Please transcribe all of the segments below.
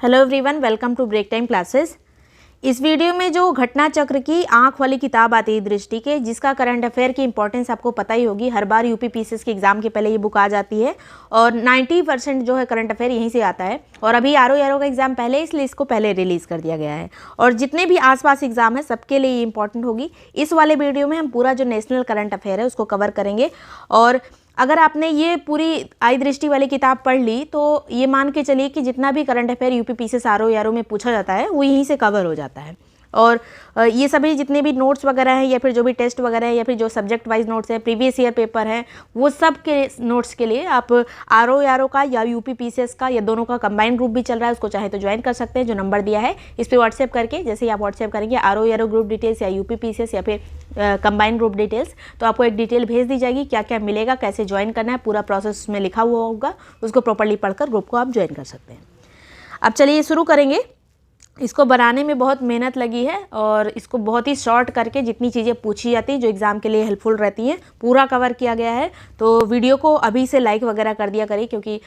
Hello everyone, welcome to break time classes. इस video में जो घटना चक्र की आंख वाली किताब आती है दृष्टि के, जिसका करंट अफेयर की इंपॉर्टेंस आपको पता ही होगी। हर बार यूपी पीसीएस के एग्जाम के पहले ये बुक आ जाती है और 90% जो है करंट अफेयर यहीं से आता है। और अभी आरओ का एग्जाम पहले, इसलिए इसको पहले रिलीज़ कर दिया गया है। और जितने भी आसपास एग्जाम है सबके लिए ये इंपॉर्टेंट होगी। इस वाले वीडियो में हम पूरा जो नेशनल करंट अफेयर है उसको कवर करेंगे। और अगर आपने ये पूरी आई दृष्टि वाली किताब पढ़ ली तो ये मान के चलिए कि जितना भी current affair UP PCS RO में पूछा जाता है वो यहीं से कवर हो जाता है। और ये सभी जितने भी नोट्स वगैरह हैं या फिर जो भी टेस्ट वगैरह है या फिर जो सब्जेक्ट वाइज नोट्स हैं, प्रीवियस ईयर पेपर हैं, वो सब के नोट्स के लिए आप आरओ का या यूपी पीसीएस का या दोनों का कंबाइंड ग्रुप भी चल रहा है, उसको चाहे तो ज्वाइन कर सकते हैं। जो नंबर दिया है इस पर व्हाट्सएप करके, जैसे ही आप व्हाट्सएप करेंगे आरओ ग्रुप डिटेल्स या यूपी पीसीएस या फिर कंबाइंड ग्रुप डिटेल्स, तो आपको एक डिटेल भेज दी जाएगी क्या क्या मिलेगा, कैसे ज्वाइन करना है, पूरा प्रोसेस में लिखा हुआ होगा। उसको प्रॉपर्ली पढ़कर ग्रुप को आप ज्वाइन कर सकते हैं। अब चलिए शुरू करेंगे। इसको बनाने में बहुत मेहनत लगी है और इसको बहुत ही शॉर्ट करके जितनी चीज़ें पूछी जाती हैं जो एग्ज़ाम के लिए हेल्पफुल रहती हैं पूरा कवर किया गया है। तो वीडियो को अभी से लाइक वगैरह कर दिया करिए, क्योंकि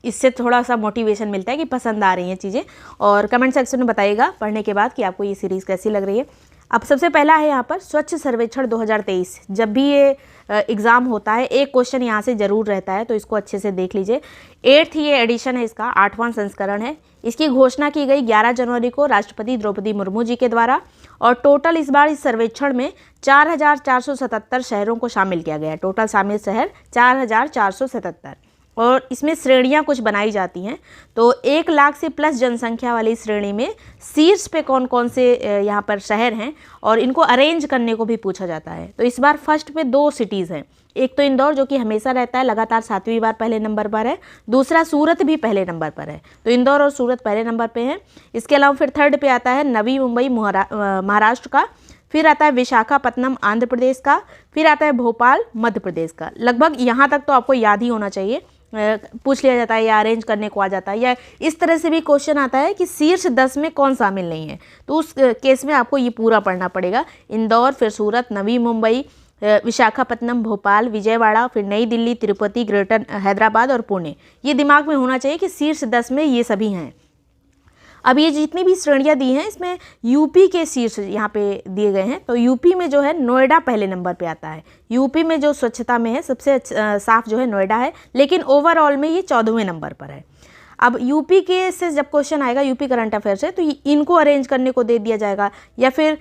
इससे थोड़ा सा मोटिवेशन मिलता है कि पसंद आ रही हैं चीज़ें। और कमेंट सेक्शन में बताइएगा पढ़ने के बाद कि आपको ये सीरीज़ कैसी लग रही है। अब सबसे पहला है यहाँ पर स्वच्छ सर्वेक्षण 2023। जब भी ये एग्ज़ाम होता है एक क्वेश्चन यहाँ से ज़रूर रहता है, तो इसको अच्छे से देख लीजिए। 8th ये एडिशन है, इसका 8वां संस्करण है। इसकी घोषणा की गई 11 जनवरी को राष्ट्रपति द्रौपदी मुर्मू जी के द्वारा। और टोटल इस बार इस सर्वेक्षण में 4477 शहरों को शामिल किया गया है। टोटल शामिल शहर 4477। और इसमें श्रेणियां कुछ बनाई जाती हैं। तो 1 लाख से प्लस जनसंख्या वाली श्रेणी में शीर्ष पे कौन कौन से यहाँ पर शहर हैं और इनको अरेंज करने को भी पूछा जाता है। तो इस बार फर्स्ट पे 2 सिटीज़ हैं। एक तो इंदौर, जो कि हमेशा रहता है, लगातार 7वीं बार पहले नंबर पर है। दूसरा सूरत भी पहले नंबर पर है। तो इंदौर और सूरत पहले नंबर पे हैं। इसके अलावा फिर थर्ड पे आता है नवी मुंबई महाराष्ट्र का। फिर आता है विशाखापत्तनम आंध्र प्रदेश का। फिर आता है भोपाल मध्य प्रदेश का। लगभग यहाँ तक तो आपको याद ही होना चाहिए। पूछ लिया जाता है या अरेंज करने को आ जाता है, या इस तरह से भी क्वेश्चन आता है कि शीर्ष 10 में कौन शामिल नहीं है, तो उस केस में आपको ये पूरा पढ़ना पड़ेगा। इंदौर, फिर सूरत, नवी मुंबई, विशाखापत्तनम, भोपाल, विजयवाड़ा, फिर नई दिल्ली, तिरुपति, ग्रेटर हैदराबाद और पुणे। ये दिमाग में होना चाहिए कि शीर्ष 10 में ये सभी हैं। अब ये जितनी भी श्रेणियां दी हैं इसमें यूपी के शीर्ष यहाँ पे दिए गए हैं। तो यूपी में जो है नोएडा पहले नंबर पे आता है। यूपी में जो स्वच्छता में है सबसे साफ जो है नोएडा है, लेकिन ओवरऑल में ये 14वें नंबर पर है। अब यूपी के से जब क्वेश्चन आएगा यूपी करंट अफेयर से, तो इनको अरेंज करने को दे दिया जाएगा, या फिर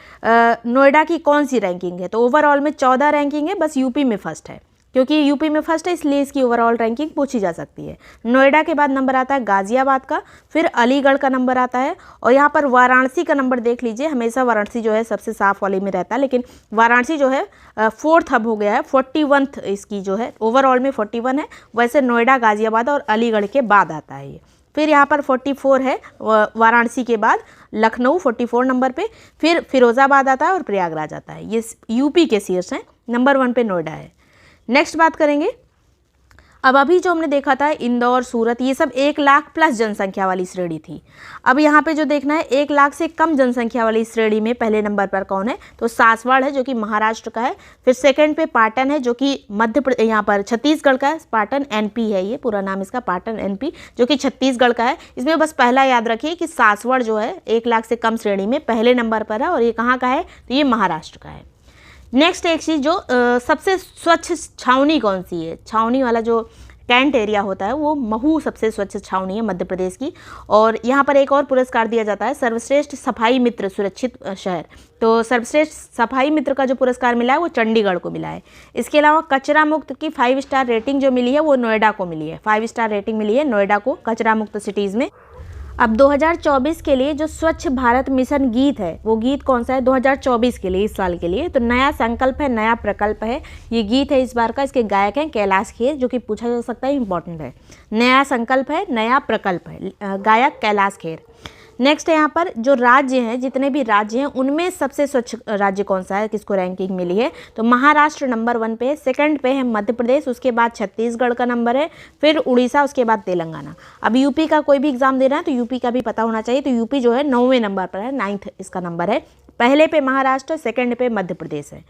नोएडा की कौन सी रैंकिंग है। तो ओवरऑल में 14 रैंकिंग है, बस यूपी में फर्स्ट है। क्योंकि यूपी में फर्स्ट है इसलिए इसकी ओवरऑल रैंकिंग पूछी जा सकती है। नोएडा के बाद नंबर आता है गाजियाबाद का, फिर अलीगढ़ का नंबर आता है। और यहाँ पर वाराणसी का नंबर देख लीजिए। हमेशा वाराणसी जो है सबसे साफ वाले में रहता है, लेकिन वाराणसी जो है 4th अब हो गया है। 41th इसकी जो है, ओवरऑल में 41 है। वैसे नोएडा, गाजियाबाद और अलीगढ़ के बाद आता है ये। फिर यहाँ पर 44 है वाराणसी के बाद, लखनऊ 44 नंबर पे, फिर फिरोज़ाबाद आता है और प्रयागराज आता है। ये यूपी के शीर्ष हैं। नंबर 1 पे नोएडा है। नेक्स्ट बात करेंगे। अब अभी जो हमने देखा था इंदौर, सूरत, ये सब 1 लाख प्लस जनसंख्या वाली श्रेणी थी। अब यहाँ पे जो देखना है 1 लाख से कम जनसंख्या वाली श्रेणी में पहले नंबर पर कौन है, तो सासवाड़ है जो कि महाराष्ट्र का है। फिर सेकंड पे पाटन है जो कि यहाँ पर छत्तीसगढ़ का है। पाटन एनपी है, ये पूरा नाम इसका पाटन एनपी, जो कि छत्तीसगढ़ का है। इसमें बस पहला याद रखिए कि सासवाड़ जो है 1 लाख से कम श्रेणी में पहले नंबर पर है, और ये कहाँ का है, तो ये महाराष्ट्र का है। नेक्स्ट एक चीज़, जो सबसे स्वच्छ छावनी कौन सी है, छावनी वाला जो कैंट एरिया होता है वो महू सबसे स्वच्छ छावनी है मध्य प्रदेश की। और यहाँ पर एक और पुरस्कार दिया जाता है, सर्वश्रेष्ठ सफाई मित्र सुरक्षित शहर। तो सर्वश्रेष्ठ सफाई मित्र का जो पुरस्कार मिला है वो चंडीगढ़ को मिला है। इसके अलावा कचरा मुक्त की 5 स्टार रेटिंग जो मिली है वो नोएडा को मिली है। 5 स्टार रेटिंग मिली है नोएडा को कचरा मुक्त सिटीज़ में। अब 2024 के लिए जो स्वच्छ भारत मिशन गीत है, वो गीत कौन सा है 2024 के लिए, इस साल के लिए, तो नया संकल्प है, नया प्रकल्प है। ये गीत है इस बार का। इसके गायक हैं कैलाश खेर, जो कि पूछा जा सकता है, इंपॉर्टेंट है। नया संकल्प है, नया प्रकल्प है, गायक कैलाश खेर। नेक्स्ट यहाँ पर जो राज्य हैं, जितने भी राज्य हैं उनमें सबसे स्वच्छ राज्य कौन सा है, किसको रैंकिंग मिली है, तो महाराष्ट्र नंबर 1 पे है। सेकंड पे है मध्य प्रदेश, उसके बाद छत्तीसगढ़ का नंबर है, फिर उड़ीसा, उसके बाद तेलंगाना। अब यूपी का कोई भी एग्जाम देना है तो यूपी का भी पता होना चाहिए। तो यूपी जो है 9वें नंबर पर है, 9th इसका नंबर है। पहले पे महाराष्ट्र, सेकंड पे मध्य प्रदेश है।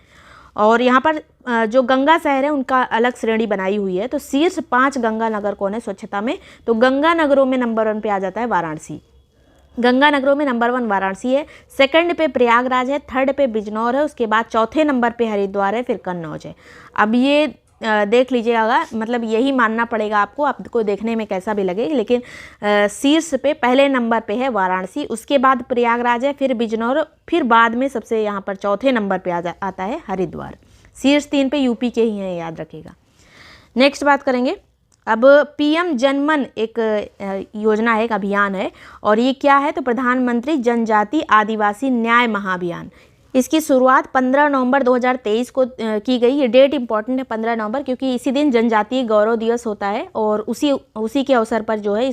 और यहाँ पर जो गंगा शहर है उनका अलग श्रेणी बनाई हुई है। तो शीर्ष 5 गंगा नगर कौन है स्वच्छता में, तो गंगा नगरों में नंबर 1 पे आ जाता है वाराणसी। गंगानगरों में नंबर 1 वाराणसी है, सेकंड पे प्रयागराज है, थर्ड पे बिजनौर है, उसके बाद चौथे नंबर पे हरिद्वार है, फिर कन्नौज है। अब ये देख लीजिएगा, मतलब यही मानना पड़ेगा आपको देखने में कैसा भी लगे, लेकिन शीर्ष पे पहले नंबर पे है वाराणसी, उसके बाद प्रयागराज है, फिर बिजनौर, फिर बाद में सबसे यहाँ पर चौथे नंबर पे आता है हरिद्वार। शीर्ष 3 पे यूपी के ही हैं, याद रखिएगा। नेक्स्ट बात करेंगे। अब पीएम जनमन एक योजना है, एक अभियान है, और ये क्या है तो प्रधानमंत्री जनजाति आदिवासी न्याय महाअभियान। इसकी शुरुआत 15 नवंबर 2023 को की गई। ये डेट इंपॉर्टेंट है 15 नवंबर, क्योंकि इसी दिन जनजातीय गौरव दिवस होता है, और उसी के अवसर पर जो है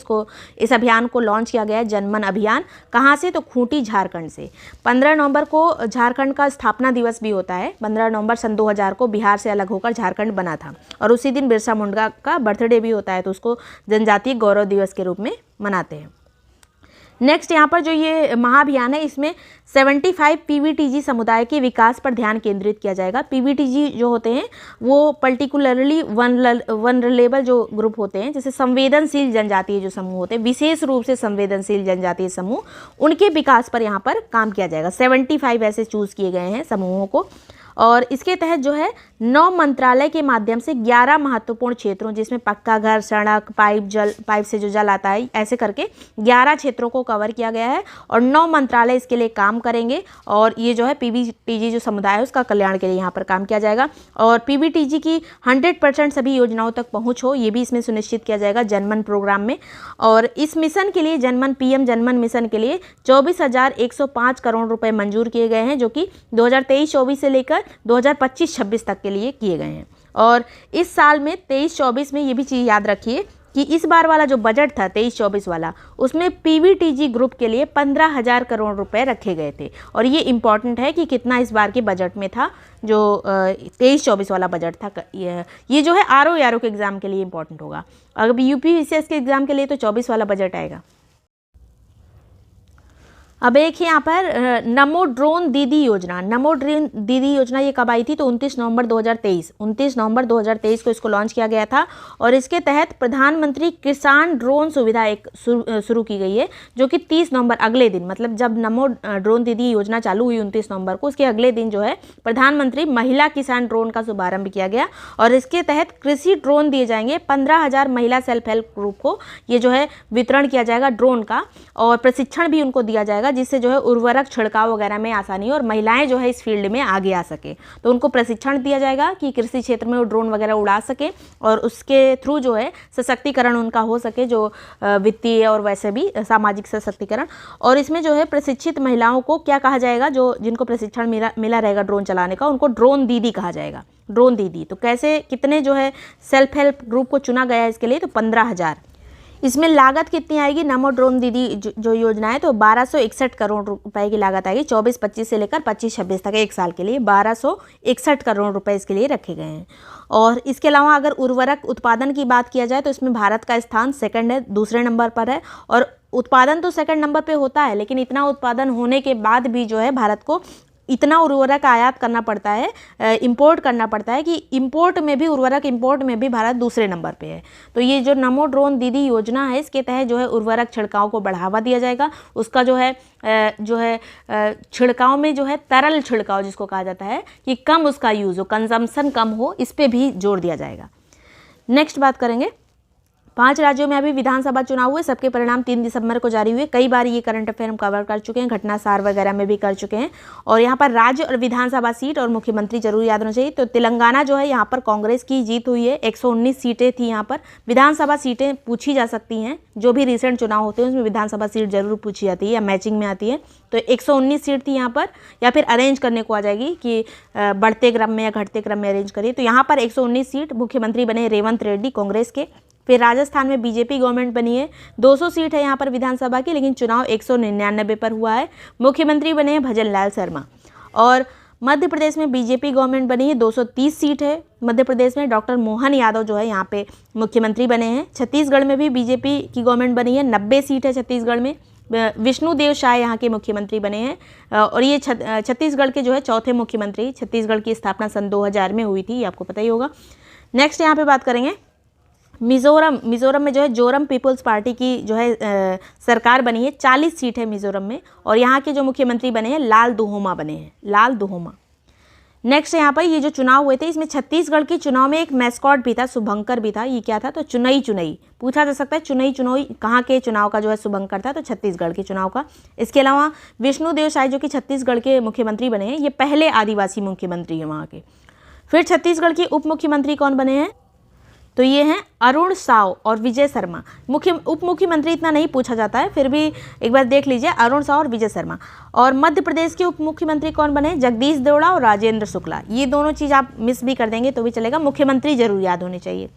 इस अभियान को लॉन्च किया गया है, जनमन अभियान। कहाँ से तो खूंटी झारखंड से। 15 नवंबर को झारखंड का स्थापना दिवस भी होता है। 15 नवंबर सन 2000 को बिहार से अलग होकर झारखंड बना था, और उसी दिन बिरसा मुंडा का बर्थडे भी होता है, तो उसको जनजातीय गौरव दिवस के रूप में मनाते हैं। नेक्स्ट यहाँ पर जो ये महाअभियान है, इसमें 75 पीवीटीजी समुदाय के विकास पर ध्यान केंद्रित किया जाएगा। पीवीटीजी जो होते हैं वो पर्टिकुलरली वनरेबल जो ग्रुप होते हैं, जैसे संवेदनशील जनजातीय जो समूह होते हैं, विशेष रूप से संवेदनशील जनजातीय समूह, उनके विकास पर यहाँ पर काम किया जाएगा। 75 ऐसे चूज़ किए गए हैं समूहों को, और इसके तहत जो है 9 मंत्रालय के माध्यम से 11 महत्वपूर्ण क्षेत्रों, जिसमें पक्का घर, सड़क, पाइप से जो जल आता है, ऐसे करके 11 क्षेत्रों को कवर किया गया है, और 9 मंत्रालय इसके लिए काम करेंगे। और ये जो है पीवीटीजी जो समुदाय है उसका कल्याण के लिए यहाँ पर काम किया जाएगा, और पीवीटीजी की 100% सभी योजनाओं तक पहुँच हो, ये भी इसमें सुनिश्चित किया जाएगा जनमन प्रोग्राम में। और इस मिशन के लिए पीएम जनमन मिशन के लिए 24,105 करोड़ रुपये मंजूर किए गए हैं, जो कि 2023-24 से लेकर 2025-26 तक के लिए किए गए हैं। और इस साल में 23-24 में ये भी चीज़ याद रखिए कि इस बार वाला जो बजट था 23-24 वाला, उसमें पीवीटीजी ग्रुप के लिए 15,000 करोड़ रुपए रखे गए थे। और ये इम्पॉर्टेंट है कि कितना इस बार के बजट में था, जो 23-24 वाला बजट था। ये जो है आरओ के एग्ज़ाम के लिए इम्पॉर्टेंट होगा। अगर यूपीपीसीएस के एग्ज़ाम के लिए तो 24 वाला बजट आएगा। अब एक यहाँ पर नमो ड्रोन दीदी योजना। नमो ड्रोन दीदी योजना ये कब आई थी तो 29 नवंबर 2023 को इसको लॉन्च किया गया था, और इसके तहत प्रधानमंत्री किसान ड्रोन सुविधा एक शुरू की गई है, जो कि 30 नवंबर अगले दिन, मतलब जब नमो ड्रोन दीदी योजना चालू हुई 29 नवंबर को, उसके अगले दिन जो है प्रधानमंत्री महिला किसान ड्रोन का शुभारंभ किया गया। और इसके तहत कृषि ड्रोन दिए जाएंगे 15,000 महिला सेल्फ हेल्प ग्रुप को। ये जो है वितरण किया जाएगा ड्रोन का, और प्रशिक्षण भी उनको दिया जाएगा, जिससे जो है उर्वरक छिड़काव वगैरह में आसानी और महिलाएं जो है इस फील्ड में आगे आ सके। तो उनको प्रशिक्षण दिया जाएगा कि कृषि क्षेत्र में वो ड्रोन वगैरह उड़ा सके, और उसके थ्रू जो है सशक्तिकरण उनका हो सके, जो वित्तीय और वैसे भी सामाजिक सशक्तिकरण। और इसमें जो है प्रशिक्षित महिलाओं को क्या कहा जाएगा, जो जिनको प्रशिक्षण मिला रहेगा ड्रोन चलाने का, उनको ड्रोन दीदी कहा जाएगा। ड्रोन दीदी तो कैसे, कितने जो है सेल्फ हेल्प ग्रुप को चुना गया है इसके लिए, तो 15,000। इसमें लागत कितनी आएगी, नमो ड्रोन दीदी जो योजना है तो 1261 करोड़ रुपए की लागत आएगी। 24-25 से लेकर 25-26 तक एक साल के लिए 1261 करोड़ रुपए इसके लिए रखे गए हैं। और इसके अलावा अगर उर्वरक उत्पादन की बात किया जाए तो इसमें भारत का स्थान सेकंड है, दूसरे नंबर पर है। और उत्पादन तो सेकंड नंबर पे होता है, लेकिन इतना उत्पादन होने के बाद भी जो है भारत को इतना उर्वरक आयात करना पड़ता है, इंपोर्ट करना पड़ता है, कि उर्वरक इंपोर्ट में भी भारत दूसरे नंबर पे है। तो ये जो नमो ड्रोन दीदी योजना है, इसके तहत जो है उर्वरक छिड़काव को बढ़ावा दिया जाएगा। उसका जो है छिड़काव में जो है तरल छिड़काव जिसको कहा जाता है, कि कम उसका यूज़ हो, कंजम्पशन कम हो, इस पर भी जोर दिया जाएगा। नेक्स्ट बात करेंगे, 5 राज्यों में अभी विधानसभा चुनाव हुए, सबके परिणाम 3 दिसंबर को जारी हुए। कई बार ये करंट अफेयर हम कवर कर चुके हैं, घटनासार वगैरह में भी कर चुके हैं। और यहाँ पर राज्य और विधानसभा सीट और मुख्यमंत्री जरूर याद होना चाहिए। तो तेलंगाना जो है यहाँ पर कांग्रेस की जीत हुई है, 119 सीटें थी। यहाँ पर विधानसभा सीटें पूछी जा सकती हैं, जो भी रिसेंट चुनाव होते हैं उसमें विधानसभा सीट जरूर पूछी जाती है या मैचिंग में आती है। तो 119 सीट थी यहाँ पर, या फिर अरेंज करने को आ जाएगी कि बढ़ते क्रम में या घटते क्रम में अरेंज करिए। तो यहाँ पर 119 सीट, मुख्यमंत्री बने रेवंत रेड्डी कांग्रेस के। फिर राजस्थान में बीजेपी गवर्नमेंट बनी है, 200 सीट है यहाँ पर विधानसभा की, लेकिन चुनाव 199 पर हुआ है। मुख्यमंत्री बने हैं भजन लाल शर्मा। और मध्य प्रदेश में बीजेपी गवर्नमेंट बनी है, 230 सीट है मध्य प्रदेश में, डॉक्टर मोहन यादव जो है यहाँ पे मुख्यमंत्री बने हैं। छत्तीसगढ़ में भी बीजेपी की गवर्नमेंट बनी है, 90 सीट है छत्तीसगढ़ में। विष्णुदेव साय यहाँ के मुख्यमंत्री बने हैं, और ये छत्तीसगढ़ के जो है चौथे मुख्यमंत्री। छत्तीसगढ़ की स्थापना सन 2000 में हुई थी, ये आपको पता ही होगा। नेक्स्ट यहाँ पे बात करेंगे मिज़ोरम में जो है जोरम पीपल्स पार्टी की जो है सरकार बनी है। 40 सीट है मिज़ोरम में और यहाँ के जो मुख्यमंत्री बने हैं लाल दुहोमा बने हैं, लाल दुहोमा। नेक्स्ट यहाँ पर ये जो चुनाव हुए थे इसमें छत्तीसगढ़ के चुनाव में एक मैस्कॉट भी था, शुभंकर भी था। ये क्या था? तो चुनई पूछा जा सकता है। चुनई कहाँ के चुनाव का जो है शुभंकर था? तो छत्तीसगढ़ के चुनाव का। इसके अलावा विष्णुदेव साय जो कि छत्तीसगढ़ के मुख्यमंत्री बने हैं, ये पहले आदिवासी मुख्यमंत्री हैं वहाँ के। फिर छत्तीसगढ़ के उप मुख्यमंत्री कौन बने हैं? तो ये हैं अरुण साव और विजय शर्मा। उप मुख्यमंत्री इतना नहीं पूछा जाता है, फिर भी एक बार देख लीजिए, अरुण साव और विजय शर्मा। और मध्य प्रदेश के उप मुख्यमंत्री कौन बने? जगदीश देवड़ा और राजेंद्र शुक्ला। ये दोनों चीज़ आप मिस भी कर देंगे तो भी चलेगा, मुख्यमंत्री जरूर याद होने चाहिए।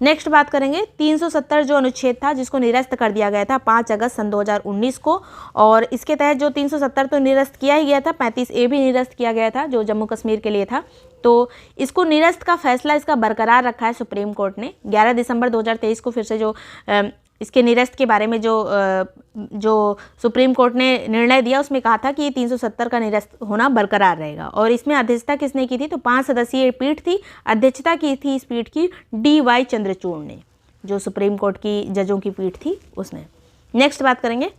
नेक्स्ट बात करेंगे 370 जो अनुच्छेद था जिसको निरस्त कर दिया गया था 5 अगस्त सन 2019 को, और इसके तहत जो 370 तो निरस्त किया ही गया था, 35A भी निरस्त किया गया था जो जम्मू कश्मीर के लिए था। तो इसको निरस्त का फैसला इसका बरकरार रखा है सुप्रीम कोर्ट ने। 11 दिसंबर 2023 को फिर से जो इसके निरस्त के बारे में जो सुप्रीम कोर्ट ने निर्णय दिया उसमें कहा था कि 370 का निरस्त होना बरकरार रहेगा। और इसमें अध्यक्षता किसने की थी? तो 5 सदस्यीय पीठ थी, अध्यक्षता की थी इस पीठ की DY चंद्रचूड़ ने, जो सुप्रीम कोर्ट की जजों की पीठ थी उसने। नेक्स्ट बात करेंगे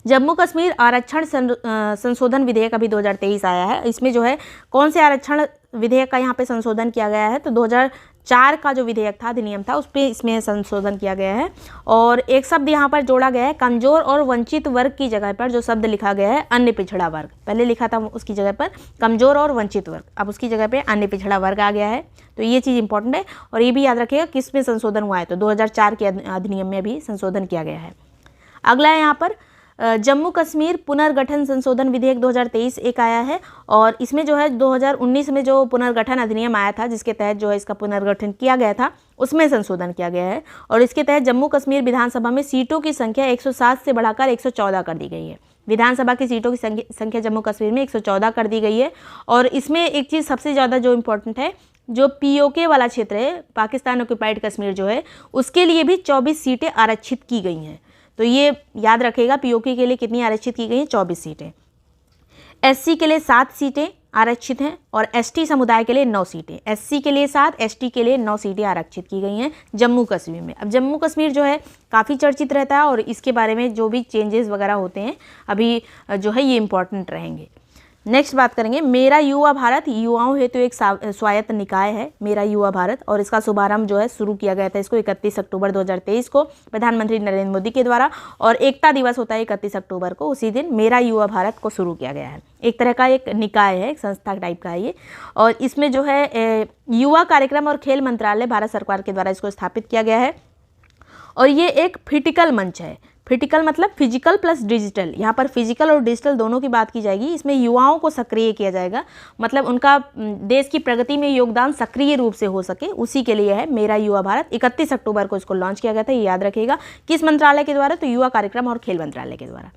जम्मू कश्मीर आरक्षण संशोधन विधेयक अभी 2023 आया है। इसमें जो है कौन से आरक्षण विधेयक का यहाँ पे संशोधन किया गया है? तो 2004 का जो विधेयक था, अधिनियम था, उस पर इसमें संशोधन किया गया है। और एक शब्द यहाँ पर जोड़ा गया है, कमजोर और वंचित वर्ग की जगह पर जो शब्द लिखा गया है अन्य पिछड़ा वर्ग। पहले लिखा था उसकी जगह पर कमजोर और वंचित वर्ग, अब उसकी जगह पर अन्य पिछड़ा वर्ग आ गया है। तो ये चीज़ इंपॉर्टेंट है और ये भी याद रखिएगा किस में संशोधन हुआ है। तो 2004 के अधिनियम में भी संशोधन किया गया है। अगला है यहाँ पर जम्मू कश्मीर पुनर्गठन संशोधन विधेयक 2023 एक आया है और इसमें जो है 2019 में जो पुनर्गठन अधिनियम आया था जिसके तहत जो है इसका पुनर्गठन किया गया था उसमें संशोधन किया गया है। और इसके तहत जम्मू कश्मीर विधानसभा में सीटों की संख्या 107 से बढ़ाकर 114 कर दी गई है। विधानसभा की सीटों की संख्या जम्मू कश्मीर में 114 कर दी गई है। और इसमें एक चीज़ सबसे ज़्यादा जो इम्पोर्टेंट है, जो POK वाला क्षेत्र है, पाकिस्तान ऑक्यूपाइड कश्मीर जो है, उसके लिए भी 24 सीटें आरक्षित की गई हैं। तो ये याद रखेगा POK के लिए कितनी आरक्षित की गई हैं? 24 सीटें। SC के लिए 7 सीटें आरक्षित हैं और ST समुदाय के लिए 9 सीटें। SC के लिए 7, ST के लिए 9 सीटें आरक्षित की गई हैं जम्मू कश्मीर में। अब जम्मू कश्मीर जो है काफ़ी चर्चित रहता है और इसके बारे में जो भी चेंजेस वगैरह होते हैं अभी जो है ये इम्पॉर्टेंट रहेंगे। नेक्स्ट बात करेंगे मेरा युवा भारत, युवाओं हेतु एक स्वायत्त निकाय है मेरा युवा भारत, और इसका शुभारंभ जो है शुरू किया गया था इसको 31 अक्टूबर 2023 को प्रधानमंत्री नरेंद्र मोदी के द्वारा। और एकता दिवस होता है 31 अक्टूबर को, उसी दिन मेरा युवा भारत को शुरू किया गया है। एक तरह का एक निकाय है, एक संस्था टाइप का है ये। और इसमें जो है युवा कार्यक्रम और खेल मंत्रालय भारत सरकार के द्वारा इसको स्थापित किया गया है। और ये एक फिजिकल मंच है। फिजिकल मतलब फिजिकल प्लस डिजिटल, यहाँ पर फिजिकल और डिजिटल दोनों की बात की जाएगी। इसमें युवाओं को सक्रिय किया जाएगा, मतलब उनका देश की प्रगति में योगदान सक्रिय रूप से हो सके, उसी के लिए है मेरा युवा भारत। 31 अक्टूबर को इसको लॉन्च किया गया था, ये याद रखिएगा। किस मंत्रालय के द्वारा? तो युवा कार्यक्रम और खेल मंत्रालय के द्वारा।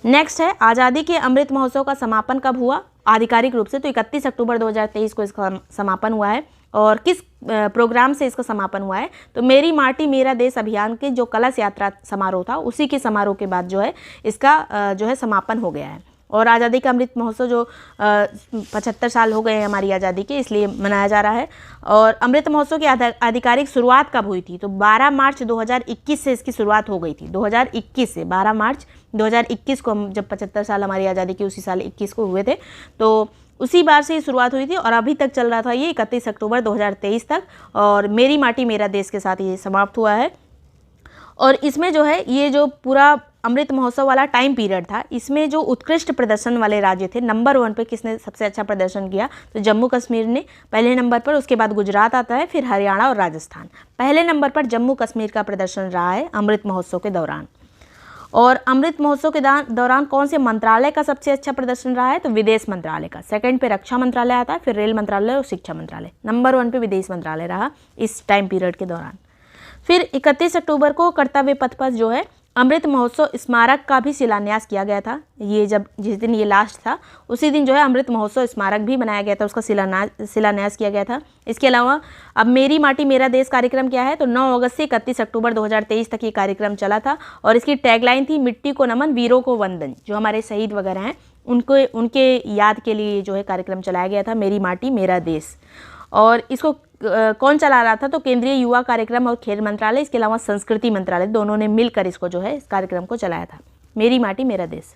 नेक्स्ट है आज़ादी के अमृत महोत्सव का समापन कब हुआ आधिकारिक रूप से? तो 31 अक्टूबर 2023 को इसका समापन हुआ है। और किस प्रोग्राम से इसका समापन हुआ है? तो मेरी माटी मेरा देश अभियान के जो कलश यात्रा समारोह था उसी के समारोह के बाद जो है इसका जो है समापन हो गया है। और आज़ादी का अमृत महोत्सव जो 75 साल हो गए हैं हमारी आज़ादी के, इसलिए मनाया जा रहा है। और अमृत महोत्सव की आधिकारिक शुरुआत कब हुई थी? तो 12 मार्च 2021 से इसकी शुरुआत हो गई थी। 2021 से 12 मार्च 2021 को जब 75 साल हमारी आज़ादी के उसी साल 21 को हुए थे, तो उसी बार से शुरुआत हुई थी और अभी तक चल रहा था ये 31 अक्टूबर 2023 तक। और मेरी माटी मेरा देश के साथ ये समाप्त हुआ है। और इसमें जो है ये जो पूरा अमृत महोत्सव वाला टाइम पीरियड था, इसमें जो उत्कृष्ट प्रदर्शन वाले राज्य थे, नंबर 1 पे किसने सबसे अच्छा प्रदर्शन किया? तो जम्मू कश्मीर ने पहले नंबर पर, उसके बाद गुजरात आता है, फिर हरियाणा और राजस्थान। पहले नंबर पर जम्मू कश्मीर का प्रदर्शन रहा है अमृत महोत्सव के दौरान। और अमृत महोत्सव के दौरान कौन से मंत्रालय का सबसे अच्छा प्रदर्शन रहा है? तो विदेश मंत्रालय का। सेकंड पे रक्षा मंत्रालय आता है, फिर रेल मंत्रालय और शिक्षा मंत्रालय। नंबर 1 पे विदेश मंत्रालय रहा इस टाइम पीरियड के दौरान। फिर 31 अक्टूबर को कर्तव्य पथ पर जो है अमृत महोत्सव स्मारक का भी शिलान्यास किया गया था। ये जिस दिन ये लास्ट था उसी दिन जो है अमृत महोत्सव स्मारक भी बनाया गया था, उसका शिलान्यास किया गया था। इसके अलावा अब मेरी माटी मेरा देश कार्यक्रम क्या है? तो 9 अगस्त से 31 अक्टूबर 2023 तक ये कार्यक्रम चला था और इसकी टैगलाइन थी मिट्टी को नमन वीरों को वंदन। जो हमारे शहीद वगैरह हैं उनके याद के लिए जो है कार्यक्रम चलाया गया था, मेरी माटी मेरा देश। और इसको कौन चला रहा था, तो केंद्रीय युवा कार्यक्रम और खेल मंत्रालय, इसके अलावा संस्कृति मंत्रालय, दोनों ने मिलकर इसको जो है इस कार्यक्रम को चलाया था। मेरी माटी मेरा देश।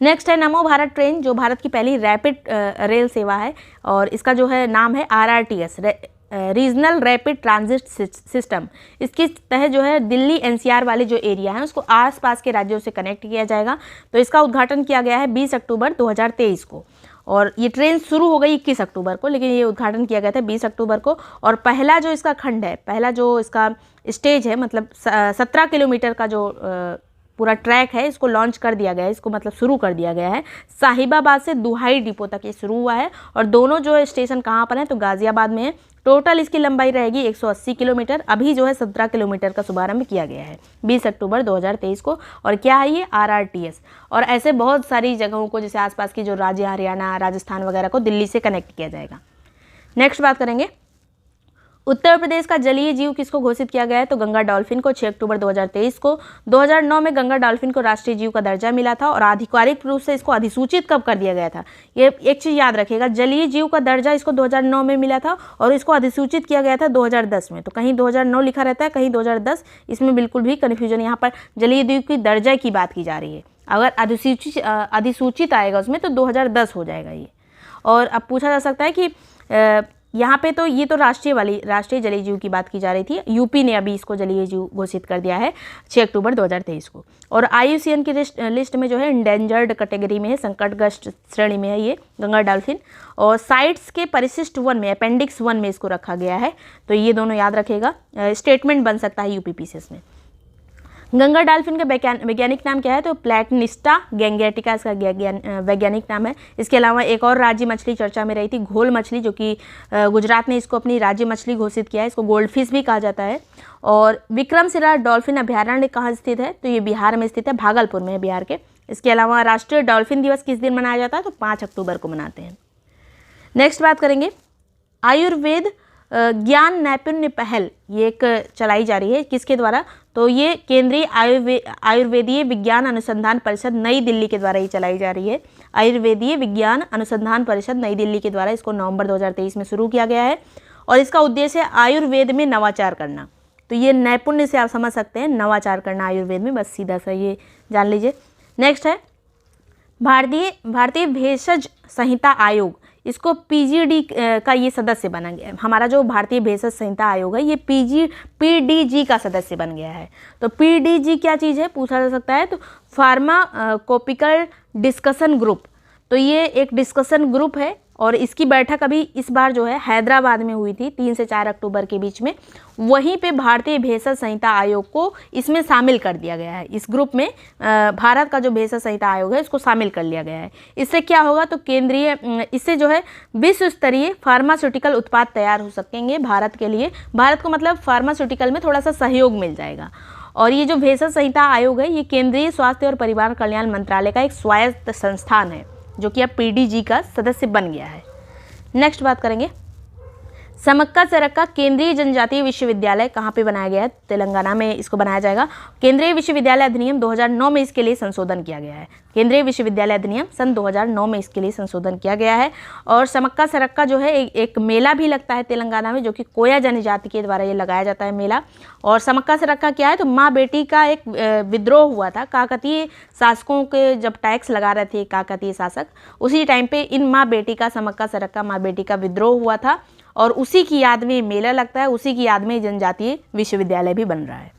नेक्स्ट है नमो भारत ट्रेन, जो भारत की पहली रैपिड रेल सेवा है और इसका जो है नाम है RRTS, regional rapid transit system. इसके तहत जो है दिल्ली NCR वाले जो एरिया हैं उसको आसपास के राज्यों से कनेक्ट किया जाएगा। तो इसका उद्घाटन किया गया है 20 अक्टूबर 2023 को और ये ट्रेन शुरू हो गई 21 अक्टूबर को, लेकिन ये उद्घाटन किया गया था 20 अक्टूबर को। और पहला जो इसका खंड है, पहला जो इसका स्टेज है, मतलब 17 किलोमीटर का जो पूरा ट्रैक है, इसको लॉन्च कर दिया गया है, इसको मतलब शुरू कर दिया गया है। साहिबाबाद से दुहाई डिपो तक ये शुरू हुआ है और दोनों जो स्टेशन कहाँ पर हैं, तो गाजियाबाद में है। टोटल इसकी लंबाई रहेगी 180 किलोमीटर। अभी जो है 17 किलोमीटर का शुभारंभ किया गया है 20 अक्टूबर 2023 को। और क्या है ये RRTS। और ऐसे बहुत सारी जगहों को, जैसे आसपास की जो राज्य हरियाणा, राजस्थान वगैरह को दिल्ली से कनेक्ट किया जाएगा। नेक्स्ट बात करेंगे, उत्तर प्रदेश का जलीय जीव किसको घोषित किया गया है, तो गंगा डॉल्फिन को 6 अक्टूबर 2023 को। 2009 में गंगा डॉल्फिन को राष्ट्रीय जीव का दर्जा मिला था और आधिकारिक रूप से इसको अधिसूचित कब कर दिया गया था, ये एक चीज़ याद रखिएगा, जलीय जीव का दर्जा इसको 2009 में मिला था और इसको अधिसूचित किया गया था 2010 में। तो कहीं 2009 लिखा रहता है, कहीं 2010, इसमें बिल्कुल भी कन्फ्यूजन, यहाँ पर जलीय जीव की दर्जा की बात की जा रही है। अगर अधिसूचित आएगा उसमें तो 2010 हो जाएगा ये। और अब पूछा जा सकता है कि यहाँ पे तो ये तो राष्ट्रीय जलीय जीव की बात की जा रही थी, यूपी ने अभी इसको जलीय जीव घोषित कर दिया है 6 अक्टूबर 2023 को। और IUCN की लिस्ट में जो है इंडेंजर्ड कैटेगरी में है, संकटग्रस्त श्रेणी में है ये गंगा डॉल्फिन। और साइट्स के परिशिष्ट 1 में, अपेंडिक्स 1 में इसको रखा गया है। तो ये दोनों याद रखेगा, स्टेटमेंट बन सकता है UPPCS में। गंगा डॉल्फिन का वैज्ञानिक नाम क्या है, तो प्लैटनिस्टा गैंगेटिका इसका वैज्ञानिक नाम है। इसके अलावा एक और राज्य मछली चर्चा में रही थी, घोल मछली, जो कि गुजरात ने इसको अपनी राज्य मछली घोषित किया है। इसको गोल्ड फिश भी कहा जाता है। और विक्रमशिला डॉल्फिन अभ्यारण्य कहाँ स्थित है, तो ये बिहार में स्थित है, भागलपुर में है बिहार के। इसके अलावा राष्ट्रीय डॉल्फिन दिवस किस दिन मनाया जाता है, तो 5 अक्टूबर को मनाते हैं। नेक्स्ट बात करेंगे, आयुर्वेद ज्ञान नैपुण्य पहल, ये एक चलाई जा रही है, किसके द्वारा, तो ये केंद्रीय आयुर्वेदीय विज्ञान अनुसंधान परिषद नई दिल्ली के द्वारा ये चलाई जा रही है। आयुर्वेदीय विज्ञान अनुसंधान परिषद नई दिल्ली के द्वारा इसको नवंबर 2023 में शुरू किया गया है। और इसका उद्देश्य है आयुर्वेद में नवाचार करना। तो ये नैपुण्य से आप समझ सकते हैं, नवाचार करना आयुर्वेद में, बस सीधा सा ये जान लीजिए। नेक्स्ट है भारतीय भेषज संहिता आयोग, इसको PGD का ये सदस्य बना गया है। हमारा जो भारतीय भेषज संहिता आयोग है ये PDG का सदस्य बन गया है। तो PDG क्या चीज़ है, पूछा जा सकता है, तो फार्माकोपिकल डिस्कशन ग्रुप। तो ये एक डिस्कशन ग्रुप है और इसकी बैठक अभी इस बार जो है हैदराबाद में हुई थी 3 से 4 अक्टूबर के बीच में। वहीं पे भारतीय भेषज संहिता आयोग को इसमें शामिल कर दिया गया है। इस ग्रुप में भारत का जो भेषज संहिता आयोग है इसको शामिल कर लिया गया है। इससे क्या होगा, तो इससे जो है विश्व स्तरीय फार्मास्यूटिकल उत्पाद तैयार हो सकेंगे भारत के लिए। भारत को मतलब फार्मास्यूटिकल में थोड़ा सा सहयोग मिल जाएगा। और ये जो भेषज संहिता आयोग है ये केंद्रीय स्वास्थ्य और परिवार कल्याण मंत्रालय का एक स्वायत्त संस्थान है, जो कि अब PDG का सदस्य बन गया है। नेक्स्ट बात करेंगे, समक्का सरक्का केंद्रीय जनजातीय विश्वविद्यालय कहाँ पे बनाया गया है, तेलंगाना में इसको बनाया जाएगा। केंद्रीय विश्वविद्यालय अधिनियम 2009 में इसके लिए संशोधन किया गया है। केंद्रीय विश्वविद्यालय अधिनियम सन 2009 में इसके लिए संशोधन किया गया है। और समक्का सरक्का जो है एक मेला भी लगता है तेलंगाना में, जो कि कोया जनजाति के द्वारा ये लगाया जाता है मेला। और समक्का सरक्का क्या है, तो माँ बेटी का एक विद्रोह हुआ था काकतीय शासकों के, जब टैक्स लगा रहे थे काकतीय शासक, उसी टाइम पे इन माँ बेटी का, समक्का सरक्का माँ बेटी का विद्रोह हुआ था और उसी की याद में मेला लगता है, उसी की याद में जनजातीय विश्वविद्यालय भी बन रहा है।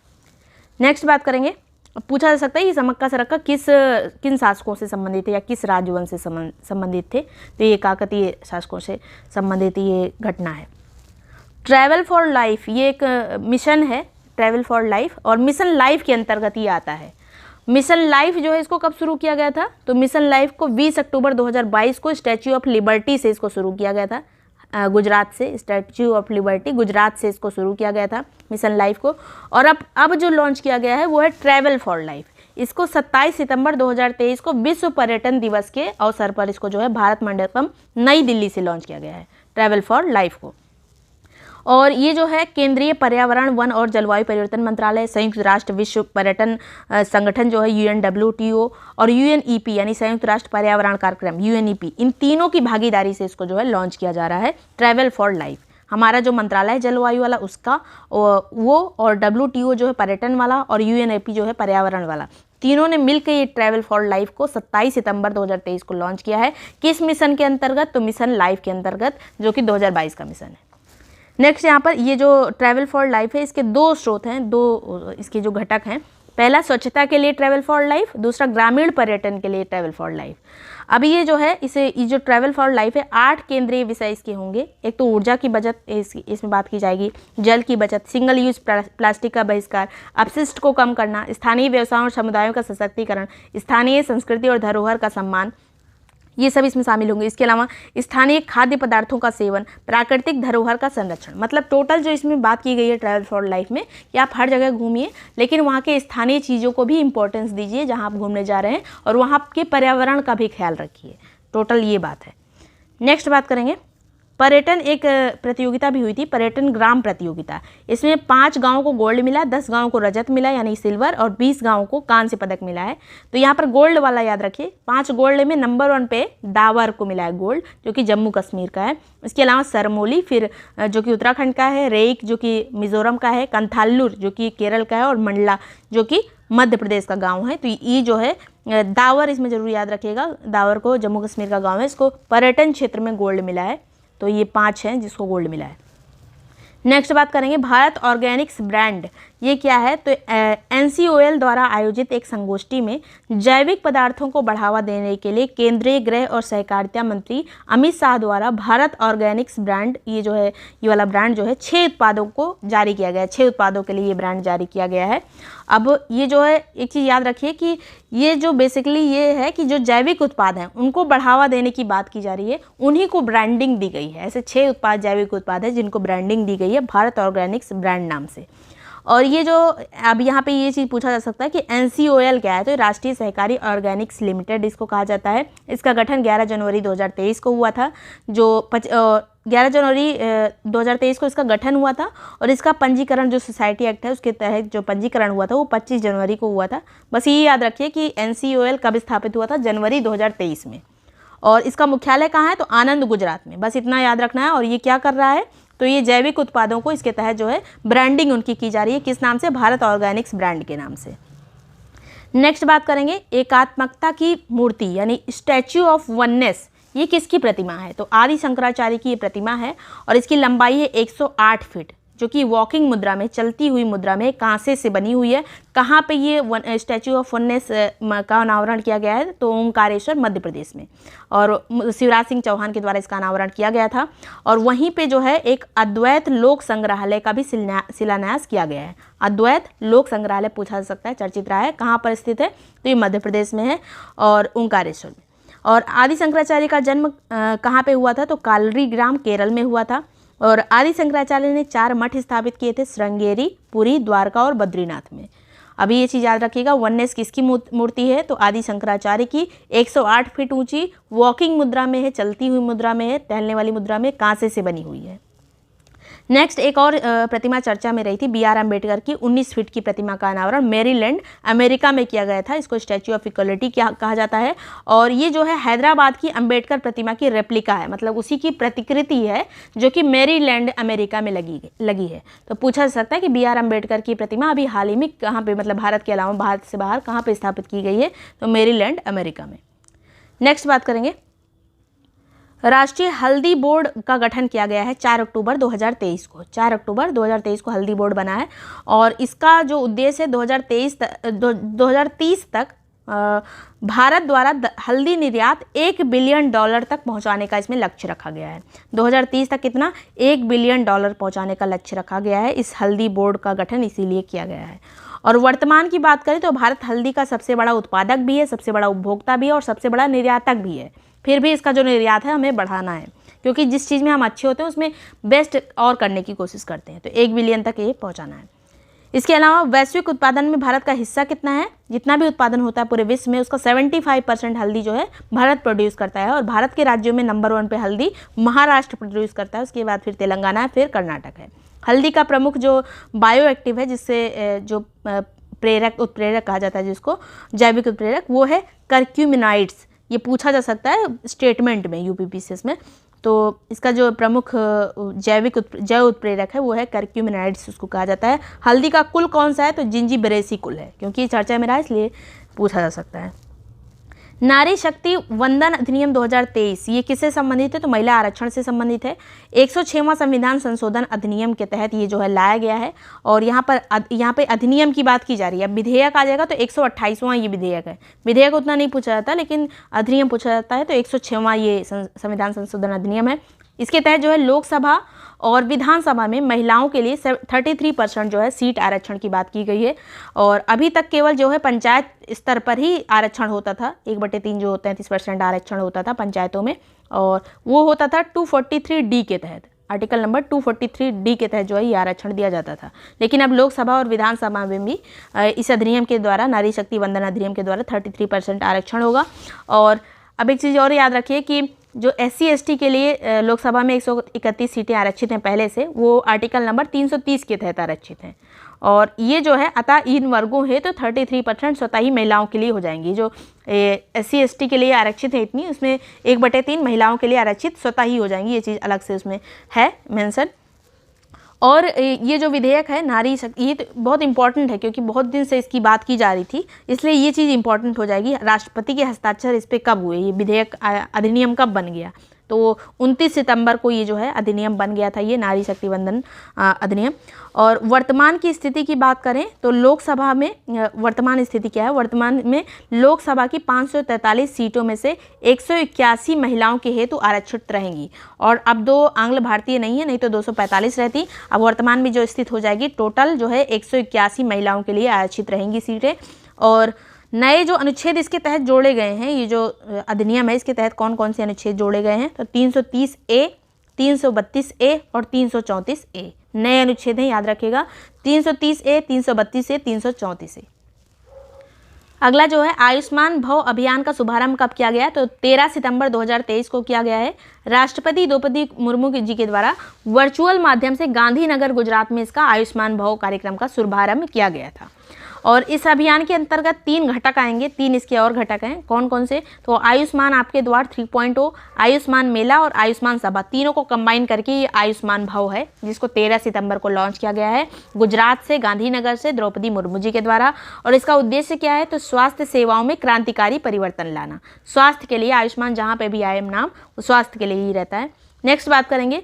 नेक्स्ट बात करेंगे, पूछा जा सकता है ये समक्का सरक्का किन शासकों से संबंधित थे या किस राजवंश से संबंधित थे, तो ये काकतीय शासकों से संबंधित ये घटना है। ट्रैवल फॉर लाइफ ये एक मिशन है, ट्रैवल फॉर लाइफ, और मिशन लाइफ के अंतर्गत ये आता है। मिशन लाइफ जो है इसको कब शुरू किया गया था, तो मिशन लाइफ को 20 अक्टूबर 2022 को स्टैच्यू ऑफ लिबर्टी से इसको शुरू किया गया था। गुजरात से, स्टैच्यू ऑफ लिबर्टी गुजरात से इसको शुरू किया गया था मिशन लाइफ को। और अब जो लॉन्च किया गया है वो है ट्रैवल फॉर लाइफ। इसको 27 सितंबर 2023 को विश्व पर्यटन दिवस के अवसर पर इसको जो है भारत मंडपम नई दिल्ली से लॉन्च किया गया है ट्रैवल फॉर लाइफ को। और ये जो है केंद्रीय पर्यावरण, वन और जलवायु परिवर्तन मंत्रालय, संयुक्त राष्ट्र विश्व पर्यटन संगठन जो है UNWTO और UNEP यानी संयुक्त राष्ट्र पर्यावरण कार्यक्रम UNEP, इन तीनों की भागीदारी से इसको जो है लॉन्च किया जा रहा है ट्रैवल फॉर लाइफ। हमारा जो मंत्रालय है जलवायु वाला उसका, वो, और WTO जो है पर्यटन वाला, और UNEP जो है पर्यावरण वाला, तीनों ने मिलकर ये ट्रैवल फॉर लाइफ को 27 सितंबर 2023 को लॉन्च किया है। किस मिशन के अंतर्गत? तो मिशन लाइफ के अंतर्गत, जो कि 2022 का मिशन है। नेक्स्ट यहाँ पर ये जो ट्रैवल फॉर लाइफ है, इसके दो स्रोत हैं, दो इसके जो घटक हैं। पहला स्वच्छता के लिए ट्रैवल फॉर लाइफ, दूसरा ग्रामीण पर्यटन के लिए ट्रैवल फॉर लाइफ। अभी ये जो है ये जो ट्रैवल फॉर लाइफ है, 8 केंद्रीय विषय इसके होंगे। एक तो ऊर्जा की बचत इसमें बात की जाएगी, जल की बचत, सिंगल यूज प्लास्टिक का बहिष्कार, अपशिष्ट को कम करना, स्थानीय व्यवसायों और समुदायों का सशक्तिकरण, स्थानीय संस्कृति और धरोहर का सम्मान, ये सब इसमें शामिल होंगे। इसके अलावा स्थानीय खाद्य पदार्थों का सेवन, प्राकृतिक धरोहर का संरक्षण। मतलब टोटल जो इसमें बात की गई है ट्रैवल फॉर लाइफ में, कि आप हर जगह घूमिए, लेकिन वहाँ के स्थानीय चीज़ों को भी इंपॉर्टेंस दीजिए जहाँ आप घूमने जा रहे हैं, और वहाँ के पर्यावरण का भी ख्याल रखिए। टोटल ये बात है। नेक्स्ट बात करेंगे, पर्यटन एक प्रतियोगिता भी हुई थी, पर्यटन ग्राम प्रतियोगिता। इसमें 5 गाँवों को गोल्ड मिला, 10 गाँवों को रजत मिला यानी सिल्वर, और 20 गाँवों को कांस्य पदक मिला है। तो यहाँ पर गोल्ड वाला याद रखिए, 5 गोल्ड में नंबर 1 पे दावर को मिला है गोल्ड, जो कि जम्मू कश्मीर का है। इसके अलावा सरमोली फिर जो कि उत्तराखंड का है, रेइक जो कि मिजोरम का है, कंथाल्लुर जो कि केरल का है, और मंडला जो कि मध्य प्रदेश का गाँव है। तो ये जो है दावर, इसमें जरूर याद रखिएगा, दावर को जम्मू कश्मीर का गाँव है, इसको पर्यटन क्षेत्र में गोल्ड मिला है। तो ये 5 हैं जिसको गोल्ड मिला है। नेक्स्ट बात करेंगे, भारत ऑर्गेनिक्स ब्रांड, ये क्या है? तो NCOL द्वारा आयोजित एक संगोष्ठी में जैविक पदार्थों को बढ़ावा देने के लिए केंद्रीय गृह और सहकारिता मंत्री अमित शाह द्वारा भारत ऑर्गेनिक्स ब्रांड, ये जो है ये वाला ब्रांड जो है 6 उत्पादों को जारी किया गया है। 6 उत्पादों के लिए ये ब्रांड जारी किया गया है। अब ये जो है एक चीज़ याद रखिए कि ये जो बेसिकली ये है कि जो जैविक उत्पाद हैं उनको बढ़ावा देने की बात की जा रही है, उन्हीं को ब्रांडिंग दी गई है। ऐसे 6 उत्पाद जैविक उत्पाद हैं जिनको ब्रांडिंग दी गई है भारत ऑर्गेनिक्स ब्रांड नाम से। और ये जो अब यहाँ पे ये चीज़ पूछा जा सकता है कि NCOL क्या है? तो राष्ट्रीय सहकारी ऑर्गेनिक्स लिमिटेड इसको कहा जाता है। इसका गठन 11 जनवरी 2023 को हुआ था। जो 11 जनवरी 2023 को इसका गठन हुआ था, और इसका पंजीकरण जो सोसाइटी एक्ट है उसके तहत जो पंजीकरण हुआ था वो 25 जनवरी को हुआ था। बस ये याद रखिए कि NCOL कब स्थापित हुआ था? जनवरी 2023 में। और इसका मुख्यालय कहाँ है? तो आनंद, गुजरात में। बस इतना याद रखना है। और ये क्या कर रहा है? तो ये जैविक उत्पादों को इसके तहत जो है ब्रांडिंग उनकी की जा रही है। किस नाम से? भारत ऑर्गेनिक्स ब्रांड के नाम से। नेक्स्ट बात करेंगे, एकात्मकता की मूर्ति यानी स्टैच्यू ऑफ वननेस, ये किसकी प्रतिमा है? तो आदि शंकराचार्य की ये प्रतिमा है, और इसकी लंबाई है 108 फीट, जो कि वॉकिंग मुद्रा में, चलती हुई मुद्रा में कांसे से बनी हुई है। कहाँ पे ये स्टैच्यू ऑफ वननेस का अनावरण किया गया है? तो ओंकारेश्वर, मध्य प्रदेश में, और शिवराज सिंह चौहान के द्वारा इसका अनावरण किया गया था। और वहीं पे जो है एक अद्वैत लोक संग्रहालय का भी शिलान्यास किया गया है। अद्वैत लोक संग्रहालय पूछा जा सकता है, चर्चित रहा है। कहाँ पर स्थित है? तो ये मध्य प्रदेश में है, और ओंकारेश्वर में। और आदि शंकराचार्य का जन्म कहाँ पे हुआ था? तो कालरी ग्राम, केरल में हुआ था। और आदि शंकराचार्य ने 4 मठ स्थापित किए थे, श्रृंगेरी, पुरी, द्वारका और बद्रीनाथ में। अभी ये चीज़ याद रखिएगा, वननेस किसकी मूर्ति है? तो आदि शंकराचार्य की, 108 फीट ऊंची, वॉकिंग मुद्रा में है, चलती हुई मुद्रा में है, टहलने वाली मुद्रा में, कांसे से बनी हुई है। नेक्स्ट एक और प्रतिमा चर्चा में रही थी, BR अम्बेडकर की 19 फीट की प्रतिमा का अनावरण मैरीलैंड, अमेरिका में किया गया था। इसको स्टैच्यू ऑफ इक्वलिटी कहा जाता है। और ये जो है हैदराबाद की अम्बेडकर प्रतिमा की रेप्लिका है, मतलब उसी की प्रतिकृति है, जो कि मैरीलैंड, अमेरिका में लगी है। तो पूछा जा सकता है कि BR अम्बेडकर की प्रतिमा अभी हाल ही में कहाँ पे, मतलब भारत के अलावा, भारत से बाहर कहाँ पे स्थापित की गई है? तो मैरीलैंड, अमेरिका में। नेक्स्ट बात करेंगे, राष्ट्रीय हल्दी बोर्ड का गठन किया गया है 4 अक्टूबर 2023 को। 4 अक्टूबर 2023 को हल्दी बोर्ड बना है, और इसका जो उद्देश्य है 2030 तक भारत द्वारा हल्दी निर्यात $1 बिलियन तक पहुंचाने का इसमें लक्ष्य रखा गया है। 2030 तक कितना? $1 बिलियन पहुंचाने का लक्ष्य रखा गया है। इस हल्दी बोर्ड का गठन इसीलिए किया गया है। और वर्तमान की बात करें तो भारत हल्दी का सबसे बड़ा उत्पादक भी है, सबसे बड़ा उपभोक्ता भी है, और सबसे बड़ा निर्यातक भी है। फिर भी इसका जो निर्यात है हमें बढ़ाना है, क्योंकि जिस चीज़ में हम अच्छे होते हैं उसमें बेस्ट और करने की कोशिश करते हैं। तो 1 बिलियन तक ये पहुंचाना है। इसके अलावा वैश्विक उत्पादन में भारत का हिस्सा कितना है? जितना भी उत्पादन होता है पूरे विश्व में, उसका 75% हल्दी जो है भारत प्रोड्यूस करता है। और भारत के राज्यों में नंबर 1 पे हल्दी महाराष्ट्र प्रोड्यूस करता है, उसके बाद फिर तेलंगाना है, फिर कर्नाटक है। हल्दी का प्रमुख जो बायो एक्टिव है, जिससे जो उत्प्रेरक कहा जाता है, जिसको जैविक उत्प्रेरक, वो है करक्यूमिनाइड्स। ये पूछा जा सकता है स्टेटमेंट में, यूपीपीसीएस में। तो इसका जो प्रमुख जैव उत्प्रेरक है वो है करक्यूमिनाइड्स, उसको कहा जाता है। हल्दी का कुल कौन सा है, तो जिंजीबेरेसी कुल है, क्योंकि चर्चा में रहा इसलिए पूछा जा सकता है। नारी शक्ति वंदन अधिनियम 2023 ये किससे संबंधित है, तो महिला आरक्षण से संबंधित है। 106वां संविधान संशोधन अधिनियम के तहत ये जो है लाया गया है, और यहाँ पे अधिनियम की बात की जा रही है। अब विधेयक आ जाएगा तो 128वां ये विधेयक है। विधेयक उतना नहीं पूछा जाता, लेकिन अधिनियम पूछा जाता है, तो 106वां ये संविधान संशोधन अधिनियम है। इसके तहत जो है लोकसभा और विधानसभा में महिलाओं के लिए 33% जो है सीट आरक्षण की बात की गई है। और अभी तक केवल जो है पंचायत स्तर पर ही आरक्षण होता था, 1/3 जो होते हैं 30% आरक्षण होता था पंचायतों में, और वो होता था 243D के तहत, आर्टिकल नंबर 243D के तहत जो है ये आरक्षण दिया जाता था। लेकिन अब लोकसभा और विधानसभा में भी इस अधिनियम के द्वारा, नारी शक्ति वंदन अधिनियम के द्वारा 33% आरक्षण होगा। और अब एक चीज़ और याद रखिए कि जो SC ST के लिए लोकसभा में 131 सीटें आरक्षित हैं पहले से, वो आर्टिकल नंबर 330 के तहत आरक्षित हैं। और ये जो है अतः इन वर्गों है तो 33% स्वतः ही महिलाओं के लिए हो जाएंगी। जो SC ST के लिए आरक्षित है इतनी, उसमें 1/3 महिलाओं के लिए आरक्षित स्वतः ही हो जाएंगी। ये चीज़ अलग से उसमें है मेंशन। और ये जो विधेयक है नारी शक्ति, ये तो बहुत इंपॉर्टेंट है, क्योंकि बहुत दिन से इसकी बात की जा रही थी, इसलिए ये चीज़ इंपॉर्टेंट हो जाएगी। राष्ट्रपति के हस्ताक्षर इस पर कब हुए, ये विधेयक अधिनियम कब बन गया, तो 29 सितंबर को ये जो है अधिनियम बन गया था, ये नारी शक्ति वंदन अधिनियम। और वर्तमान की स्थिति की बात करें तो लोकसभा में वर्तमान स्थिति क्या है, वर्तमान में लोकसभा की 543 सीटों में से 181 महिलाओं के हेतु आरक्षित रहेंगी, और अब 2 आंग्ल भारतीय नहीं है, नहीं तो 245 रहती। अब वर्तमान में जो स्थित हो जाएगी, टोटल जो है 181 महिलाओं के लिए आरक्षित रहेंगी सीटें। और नए जो अनुच्छेद इसके तहत जोड़े गए हैं, ये जो अधिनियम है इसके तहत कौन कौन से अनुच्छेद जोड़े गए हैं, तो 330A, 332A और 334A नए अनुच्छेद हैं, याद रखिएगा, 330A, 332A, 334A। अगला जो है आयुष्मान भव अभियान का शुभारंभ कब किया गया है, तो 13 सितंबर 2023 को किया गया है। राष्ट्रपति द्रौपदी मुर्मू जी के द्वारा वर्चुअल माध्यम से गांधीनगर गुजरात में इसका आयुष्मान भव कार्यक्रम का शुभारंभ किया गया था। और इस अभियान के अंतर्गत 3 घटक आएंगे, 3 इसके और घटक हैं। कौन कौन से, तो आयुष्मान आपके द्वार 3.0, आयुष्मान मेला और आयुष्मान सभा, तीनों को कंबाइन करके ये आयुष्मान भव है, जिसको 13 सितंबर को लॉन्च किया गया है गुजरात से, गांधीनगर से, द्रौपदी मुर्मू जी के द्वारा। और इसका उद्देश्य क्या है, तो स्वास्थ्य सेवाओं में क्रांतिकारी परिवर्तन लाना। स्वास्थ्य के लिए आयुष्मान जहाँ पे भी आए नाम, वो स्वास्थ्य के लिए ही रहता है। नेक्स्ट बात करेंगे,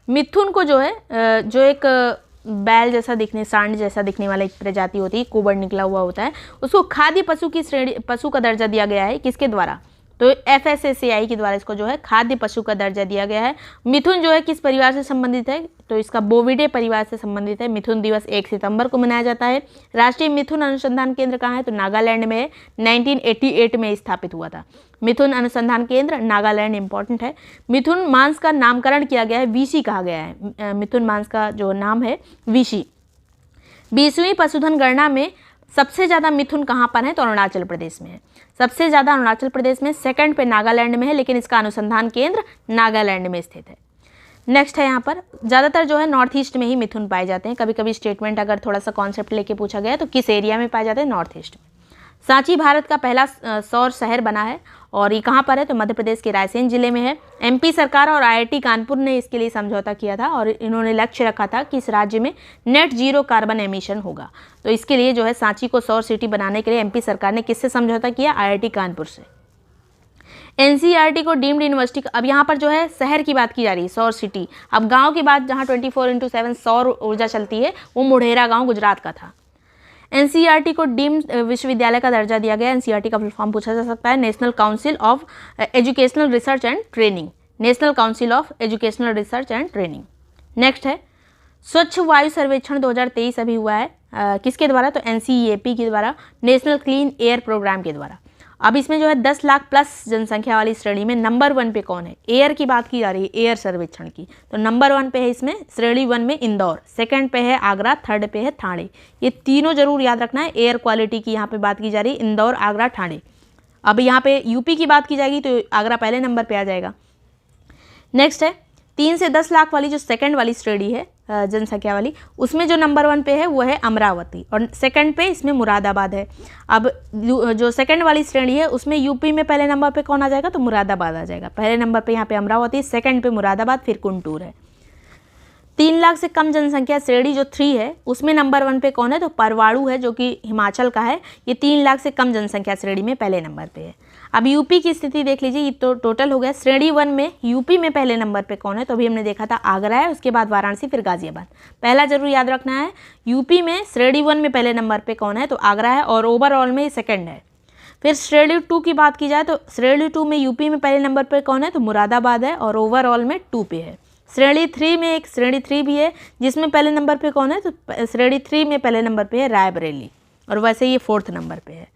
मिथुन को जो है जो एक बैल जैसा दिखने, सांड जैसा दिखने वाला एक प्रजाति होती है, कुबड़ निकला हुआ होता है, उसको खाद्य पशु की श्रेणी, पशु का दर्जा दिया गया है। किसके द्वारा, तो FSSAI के द्वारा इसको जो है खाद्य पशु का दर्जा दिया गया है। मिथुन जो है किस परिवार से संबंधित है, तो इसका बोविडे परिवार से संबंधित है। मिथुन दिवस 1 सितंबर को मनाया जाता है। राष्ट्रीय मिथुन अनुसंधान केंद्र कहाँ है, तो नागालैंड में है, 1988 में स्थापित हुआ था। मिथुन अनुसंधान केंद्र नागालैंड इंपॉर्टेंट है। मिथुन मांस का नामकरण किया गया है, विशी कहा गया है। मिथुन मांस का जो नाम है विशी। 20वीं पशुधन गणना में सबसे ज़्यादा मिथुन कहाँ पर है, तो अरुणाचल प्रदेश में है। सबसे ज़्यादा अरुणाचल प्रदेश में, सेकंड पे नागालैंड में है, लेकिन इसका अनुसंधान केंद्र नागालैंड में स्थित है। नेक्स्ट है यहाँ पर ज़्यादातर जो है नॉर्थ ईस्ट में ही मिथुन पाए जाते हैं। कभी कभी स्टेटमेंट अगर थोड़ा सा कॉन्सेप्ट लेके पूछा गया तो किस एरिया में पाए जाते हैं, नॉर्थ ईस्ट में। सांची भारत का पहला सौर शहर बना है, और ये कहाँ पर है, तो मध्य प्रदेश के रायसेन जिले में है। MP सरकार और IIT कानपुर ने इसके लिए समझौता किया था, और इन्होंने लक्ष्य रखा था कि इस राज्य में नेट जीरो कार्बन एमिशन होगा। तो इसके लिए जो है सांची को सौर सिटी बनाने के लिए MP सरकार ने किससे समझौता किया, IIT कानपुर से। NCERT को डीम्ड यूनिवर्सिटी, अब यहाँ पर जो है शहर की बात की जा रही है, सौर सिटी। अब गाँव की बात, जहाँ 24/7 सौर ऊर्जा चलती है, वो मोढेरा गाँव गुजरात का था। NCERT को डीम्ड विश्वविद्यालय का दर्जा दिया गया। NCERT का फुल फॉर्म पूछा जा सकता है, national council of educational research and training, national council of educational research and training. Next है स्वच्छ वायु सर्वेक्षण 2023 अभी हुआ है, किसके द्वारा, तो NCEAP के द्वारा, नेशनल क्लीन एयर प्रोग्राम के द्वारा। अब इसमें जो है 10 लाख प्लस जनसंख्या वाली श्रेणी में नंबर 1 पे कौन है, एयर की बात की जा रही है, एयर सर्वेक्षण की, तो नंबर 1 पे है इसमें श्रेणी 1 में इंदौर, सेकंड पे है आगरा, थर्ड पे है ठाणे। ये तीनों जरूर याद रखना है। एयर क्वालिटी की यहाँ पे बात की जा रही है, इंदौर, आगरा, ठाणे। अब यहाँ पे यूपी की बात की जाएगी तो आगरा पहले नंबर पे आ जाएगा। नेक्स्ट है 3 से 10 लाख वाली जो सेकंड वाली श्रेणी है, जनसंख्या वाली, उसमें जो नंबर 1 पे है वो है अमरावती और सेकंड पे इसमें मुरादाबाद है। अब जो सेकंड वाली श्रेणी है उसमें यूपी में पहले नंबर पे कौन आ जाएगा, तो मुरादाबाद आ जाएगा। पहले नंबर पे यहाँ पे अमरावती, सेकंड पे मुरादाबाद, फिर गुंटूर है। 3 लाख से कम जनसंख्या श्रेणी जो 3 है उसमें नंबर 1 पे कौन है, तो परवाणु है जो कि हिमाचल का है। ये 3 लाख से कम जनसंख्या श्रेणी में पहले नंबर पे है। अब यूपी की स्थिति देख लीजिए, ये तो टोटल हो गया। श्रेणी 1 में यूपी में पहले नंबर पे कौन है, तो अभी हमने देखा था आगरा है, उसके बाद वाराणसी, फिर गाजियाबाद। पहला जरूर याद रखना है, यूपी में श्रेणी 1 में पहले नंबर पे कौन है, तो आगरा है और ओवरऑल में सेकंड है। फिर श्रेणी 2 की बात की जाए तो श्रेणी 2 में यूपी में पहले नंबर पर कौन है, तो मुरादाबाद है और ओवरऑल में 2 पे है। श्रेणी 3 में एक श्रेणी 3 भी है जिसमें पहले नंबर पे कौन है, तो श्रेणी 3 में पहले नंबर पे है रायबरेली और वैसे ये 4th नंबर पे है।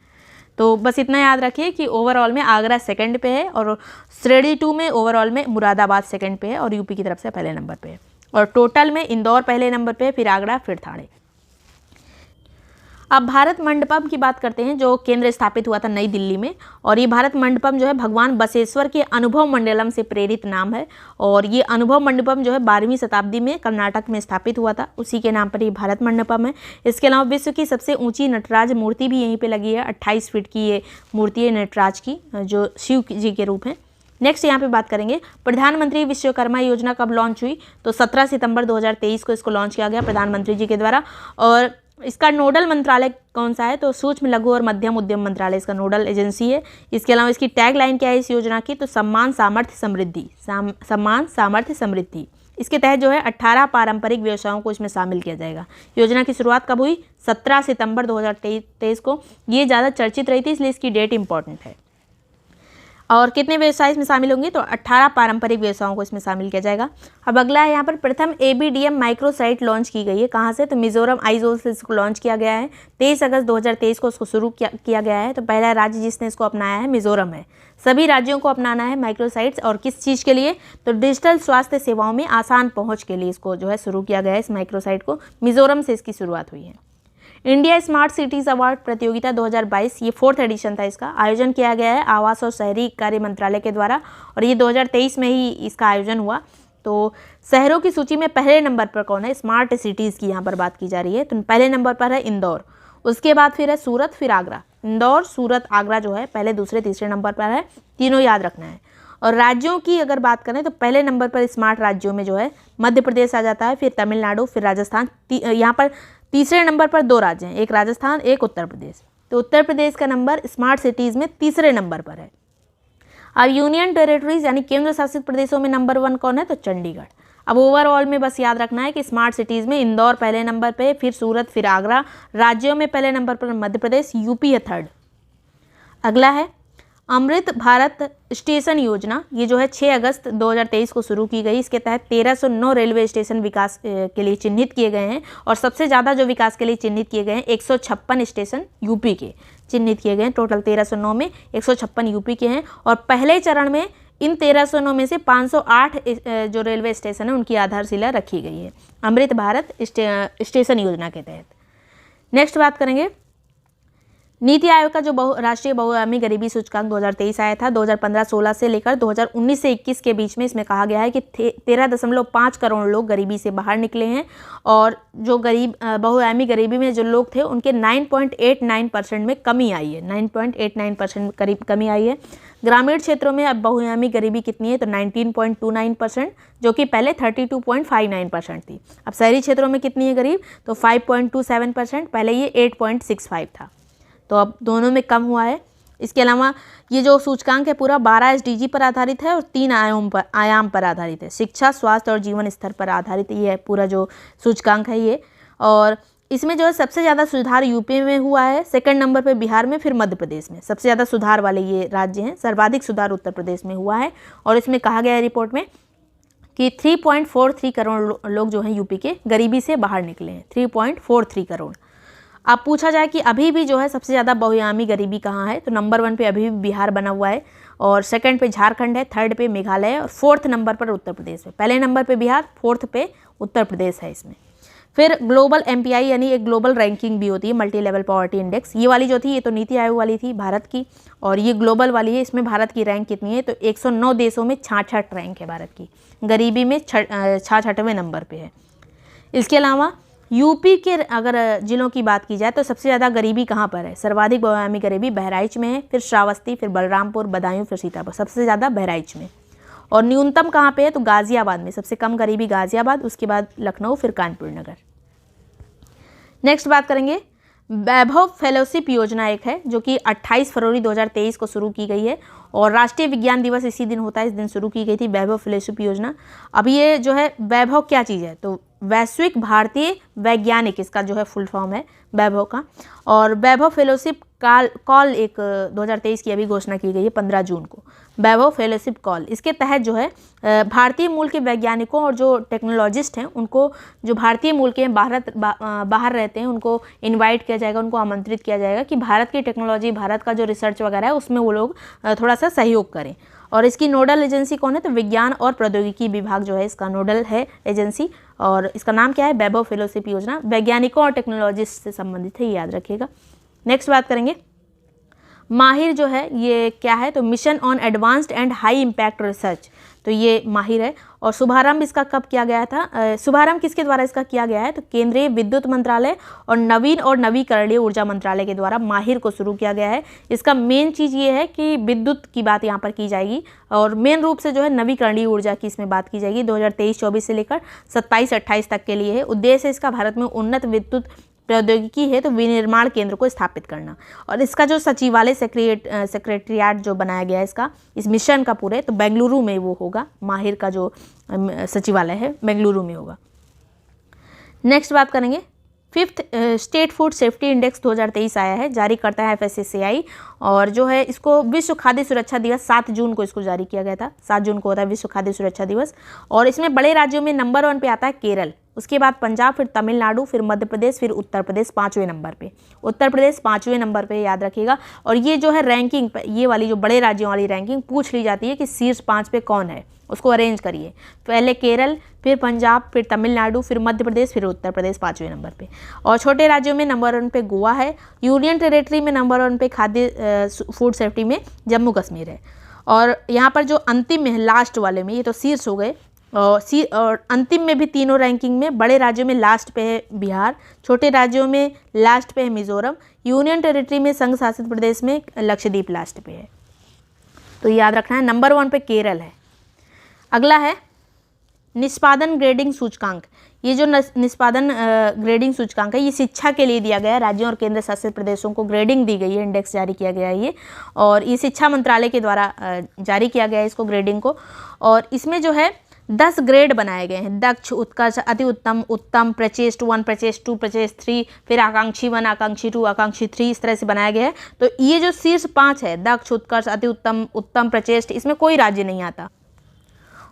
तो बस इतना याद रखिए कि ओवरऑल में आगरा सेकंड पे है और श्रेणी 2 में ओवरऑल में मुरादाबाद सेकंड पे है और यूपी की तरफ से पहले नंबर पे है। और टोटल में इंदौर पहले नंबर पे, फिर आगरा, फिर ठाणे। अब भारत मंडपम की बात करते हैं जो केंद्र स्थापित हुआ था नई दिल्ली में। और ये भारत मंडपम जो है भगवान बसवेश्वर के अनुभव मंडलम से प्रेरित नाम है और ये अनुभव मंडपम जो है 12वीं शताब्दी में कर्नाटक में स्थापित हुआ था, उसी के नाम पर ये भारत मंडपम है। इसके अलावा विश्व की सबसे ऊंची नटराज मूर्ति भी यहीं पे लगी है। 28 फीट की ये मूर्ति है नटराज की जो शिव जी के रूप हैं। नेक्स्ट यहाँ पे बात करेंगे प्रधानमंत्री विश्वकर्मा योजना कब लॉन्च हुई, तो 17 सितंबर 2023 को इसको लॉन्च किया गया प्रधानमंत्री जी के द्वारा। और इसका नोडल मंत्रालय कौन सा है, तो सूक्ष्म लघु और मध्यम उद्यम मंत्रालय इसका नोडल एजेंसी है। इसके अलावा इसकी टैगलाइन क्या है इस योजना की, तो सम्मान सामर्थ्य समृद्धि, सम्मान सामर्थ्य समृद्धि। इसके तहत जो है 18 पारंपरिक व्यवसायों को इसमें शामिल किया जाएगा। योजना की शुरुआत कब हुई, 17 सितंबर 2023 को। ये ज़्यादा चर्चित रही थी इसलिए इसकी डेट इंपॉर्टेंट है। और कितने व्यवसाय इसमें शामिल होंगे, तो 18 पारंपरिक व्यवसायों को इसमें शामिल किया जाएगा। अब अगला है यहाँ पर प्रथम ABDM माइक्रो साइट लॉन्च की गई है। कहाँ से, तो मिजोरम आइजोल से इसको लॉन्च किया गया है। 23 अगस्त 2023 को इसको शुरू किया गया है। तो पहला राज्य जिसने इसको अपनाया है मिजोरम है। सभी राज्यों को अपनाना है माइक्रो साइट्स और किस चीज़ के लिए, तो डिजिटल स्वास्थ्य सेवाओं में आसान पहुँच के लिए इसको जो है शुरू किया गया है। इस माइक्रो साइट को मिजोरम से इसकी शुरुआत हुई है। इंडिया स्मार्ट सिटीज़ अवार्ड प्रतियोगिता 2022 ये 4th एडिशन था। इसका आयोजन किया गया है आवास और शहरी कार्य मंत्रालय के द्वारा और ये 2023 में ही इसका आयोजन हुआ। तो शहरों की सूची में पहले नंबर पर कौन है, स्मार्ट सिटीज़ की यहाँ पर बात की जा रही है। तो पहले नंबर पर है इंदौर, उसके बाद फिर है सूरत, फिर आगरा। इंदौर, सूरत, आगरा जो है पहले, दूसरे, तीसरे नंबर पर है। तीनों याद रखना है। और राज्यों की अगर बात करें तो पहले नंबर पर स्मार्ट राज्यों में जो है मध्य प्रदेश आ जाता है, फिर तमिलनाडु, फिर राजस्थान। यहाँ पर तीसरे नंबर पर 2 राज्य हैं, एक राजस्थान, एक उत्तर प्रदेश। तो उत्तर प्रदेश का नंबर स्मार्ट सिटीज़ में तीसरे नंबर पर है। अब यूनियन टेरिटरीज यानी केंद्र शासित प्रदेशों में नंबर 1 कौन है, तो चंडीगढ़। अब ओवरऑल में बस याद रखना है कि स्मार्ट सिटीज़ में इंदौर पहले नंबर पे, फिर सूरत, फिर आगरा। राज्यों में पहले नंबर पर मध्य प्रदेश, यूपी है 3rd। अगला है अमृत भारत स्टेशन योजना। ये जो है 6 अगस्त 2023 को शुरू की गई। इसके तहत 1309 रेलवे स्टेशन विकास के लिए चिन्हित किए गए हैं और सबसे ज़्यादा जो विकास के लिए चिन्हित किए गए हैं 156 स्टेशन यूपी के चिन्हित किए गए हैं। टोटल 1309 में 156 यूपी के हैं और पहले चरण में इन 1309 में से 508 जो रेलवे स्टेशन है उनकी आधारशिला रखी गई है अमृत भारत स्टेशन योजना के तहत। नेक्स्ट बात करेंगे नीति आयोग का जो राष्ट्रीय बहुआयामी गरीबी सूचकांक 2023 आया था 2015-16 से लेकर 2019 से 21 के बीच में। इसमें कहा गया है कि 13.5 करोड़ लोग गरीबी से बाहर निकले हैं और जो बहुआयामी गरीबी में जो लोग थे उनके 9.89% में कमी आई है। 9.89% करीब कमी आई है। ग्रामीण क्षेत्रों में अब बहुआयामी गरीबी कितनी है, तो 19.29%, जो कि पहले 32.59% थी। अब शहरी क्षेत्रों में कितनी है गरीब, तो 5.27%, पहले ये 8.65 था। तो अब दोनों में कम हुआ है। इसके अलावा ये जो सूचकांक है पूरा 12 SDG पर आधारित है और 3 आयाम पर आधारित है। शिक्षा, स्वास्थ्य और जीवन स्तर पर आधारित ये पूरा जो सूचकांक है ये। और इसमें जो है सबसे ज़्यादा सुधार यूपी में हुआ है, सेकंड नंबर पे बिहार में, फिर मध्य प्रदेश में। सबसे ज़्यादा सुधार वाले ये राज्य हैं। सर्वाधिक सुधार उत्तर प्रदेश में हुआ है और इसमें कहा गया है रिपोर्ट में कि 3.43 करोड़ लोग जो हैं यूपी के गरीबी से बाहर निकले हैं। 3.43 करोड़। अब पूछा जाए कि अभी भी जो है सबसे ज़्यादा बहुआयामी गरीबी कहाँ है, तो नंबर 1 पे अभी भी बिहार बना हुआ है और सेकंड पे झारखंड है, 3rd पे मेघालय है और 4th नंबर पर उत्तर प्रदेश है। पहले नंबर पे बिहार, 4th पे उत्तर प्रदेश है इसमें। फिर ग्लोबल MPI यानी एक ग्लोबल रैंकिंग भी होती है, मल्टी लेवल पॉवर्टी इंडेक्स। ये वाली जो थी ये तो नीति आयोग वाली थी भारत की और ये ग्लोबल वाली है। इसमें भारत की रैंक कितनी है, तो 109 देशों में 66 रैंक है भारत की। गरीबी में 66वें नंबर पे है। इसके अलावा यूपी के अगर जिलों की बात की जाए तो सबसे ज़्यादा गरीबी कहाँ पर है, सर्वाधिक बहुआयामी गरीबी बहराइच में है, फिर श्रावस्ती, फिर बलरामपुर, बदायूं, फिर सीतापुर, सबसे ज़्यादा बहराइच में। और न्यूनतम कहाँ पे है तो गाज़ियाबाद में, सबसे कम गरीबी गाज़ियाबाद, उसके बाद लखनऊ, फिर कानपुर नगर। नेक्स्ट बात करेंगे वैभव फेलोशिप योजना एक है जो कि 28 फरवरी 2023 को शुरू की गई है और राष्ट्रीय विज्ञान दिवस इसी दिन होता है, इस दिन शुरू की गई थी वैभव फेलोशिप योजना। अब ये जो है वैभव क्या चीज़ है तो वैश्विक भारतीय वैज्ञानिक, इसका जो है फुल फॉर्म है वैभव का। और वैभव फेलोशिप कॉल एक 2023 की अभी घोषणा की गई है 15 जून को, वैभव फेलोशिप कॉल। इसके तहत जो है भारतीय मूल के वैज्ञानिकों और जो टेक्नोलॉजिस्ट हैं उनको, जो भारतीय मूल के बाहर रहते हैं, उनको इनवाइट किया जाएगा, उनको आमंत्रित किया जाएगा कि भारत की टेक्नोलॉजी, भारत का जो रिसर्च वगैरह है उसमें वो लोग थोड़ा सा सहयोग करें। और इसकी नोडल एजेंसी कौन है तो विज्ञान और प्रौद्योगिकी विभाग जो है इसका नोडल है एजेंसी, और इसका नाम क्या है वैभव फेलोशिप योजना। वैज्ञानिकों और टेक्नोलॉजिस्ट से संबंधित है, ये याद रखिएगा। नेक्स्ट बात करेंगे माहिर जो है ये क्या है तो mission on advanced and high impact research, तो ये माहिर है। और शुभारंभ इसका कब किया गया था, शुभारंभ किसके द्वारा इसका किया गया है तो केंद्रीय विद्युत मंत्रालय और नवीन और नवीकरणीय ऊर्जा मंत्रालय के द्वारा माहिर को शुरू किया गया है। इसका मेन चीज़ ये है कि विद्युत की बात यहाँ पर की जाएगी और मेन रूप से जो है नवीकरणीय ऊर्जा की इसमें बात की जाएगी। 2023-24 से लेकर 27-28 तक के लिए है। उद्देश्य इसका भारत में उन्नत विद्युत प्रौद्योगिकी है तो विनिर्माण केंद्र को स्थापित करना। और इसका जो सचिवालय सेक्रेटरियाट जो बनाया गया है इसका, इस मिशन का पूरे, तो बेंगलुरु में वो होगा, माहिर का जो सचिवालय है बेंगलुरु में होगा। नेक्स्ट बात करेंगे 5th state food safety index 2023 आया है, जारी करता है FSSAI। और जो है इसको विश्व खाद्य सुरक्षा दिवस 7 जून को इसको जारी किया गया था, 7 जून को होता है विश्व खाद्य सुरक्षा दिवस। और इसमें बड़े राज्यों में नंबर 1 पे आता है केरल, उसके बाद पंजाब, फिर तमिलनाडु, फिर मध्य प्रदेश, फिर उत्तर प्रदेश 5वें नंबर पे, उत्तर प्रदेश 5वें नंबर पे, याद रखिएगा। और ये जो है रैंकिंग, ये वाली जो बड़े राज्यों वाली रैंकिंग पूछ ली जाती है कि शीर्ष 5 पे कौन है, उसको अरेंज करिए। पहले केरल, फिर पंजाब, फिर तमिलनाडु, फिर मध्य प्रदेश, फिर उत्तर प्रदेश 5वें नंबर पे। और छोटे राज्यों में नंबर 1 पे गोवा है, यूनियन टेरेटरी में नंबर 1 पे खाद्य फूड सेफ्टी में जम्मू कश्मीर है। और यहाँ पर जो अंतिम में है लास्ट वाले में, ये तो शीर्ष हो गए, और अंतिम में भी तीनों रैंकिंग में बड़े राज्यों में लास्ट पे है बिहार, छोटे राज्यों में लास्ट पे है मिजोरम, यूनियन टेरिटरी में संघ शासित प्रदेश में लक्षद्वीप लास्ट पे है। तो याद रखना है नंबर 1 पे केरल है। अगला है निष्पादन ग्रेडिंग सूचकांक। ये जो निष्पादन ग्रेडिंग सूचकांक है ये शिक्षा के लिए दिया गया है, राज्यों और केंद्र शासित प्रदेशों को ग्रेडिंग दी गई है, इंडेक्स जारी किया गया है ये, और ये शिक्षा मंत्रालय के द्वारा जारी किया गया है इसको ग्रेडिंग को। और इसमें जो है 10 ग्रेड बनाए गए हैं, दक्ष, उत्कर्ष, अति उत्तम, उत्तम, प्रचेष्ट 1, प्रचेष्ट 2, प्रचेष्ट 3, फिर आकांक्षी 1, आकांक्षी 2, आकांक्षी 3, इस तरह से बनाया गया है। तो ये जो शीर्ष 5 है, दक्ष, उत्कर्ष, अति उत्तम, उत्तम, प्रचेष्ट, इसमें कोई राज्य नहीं आता।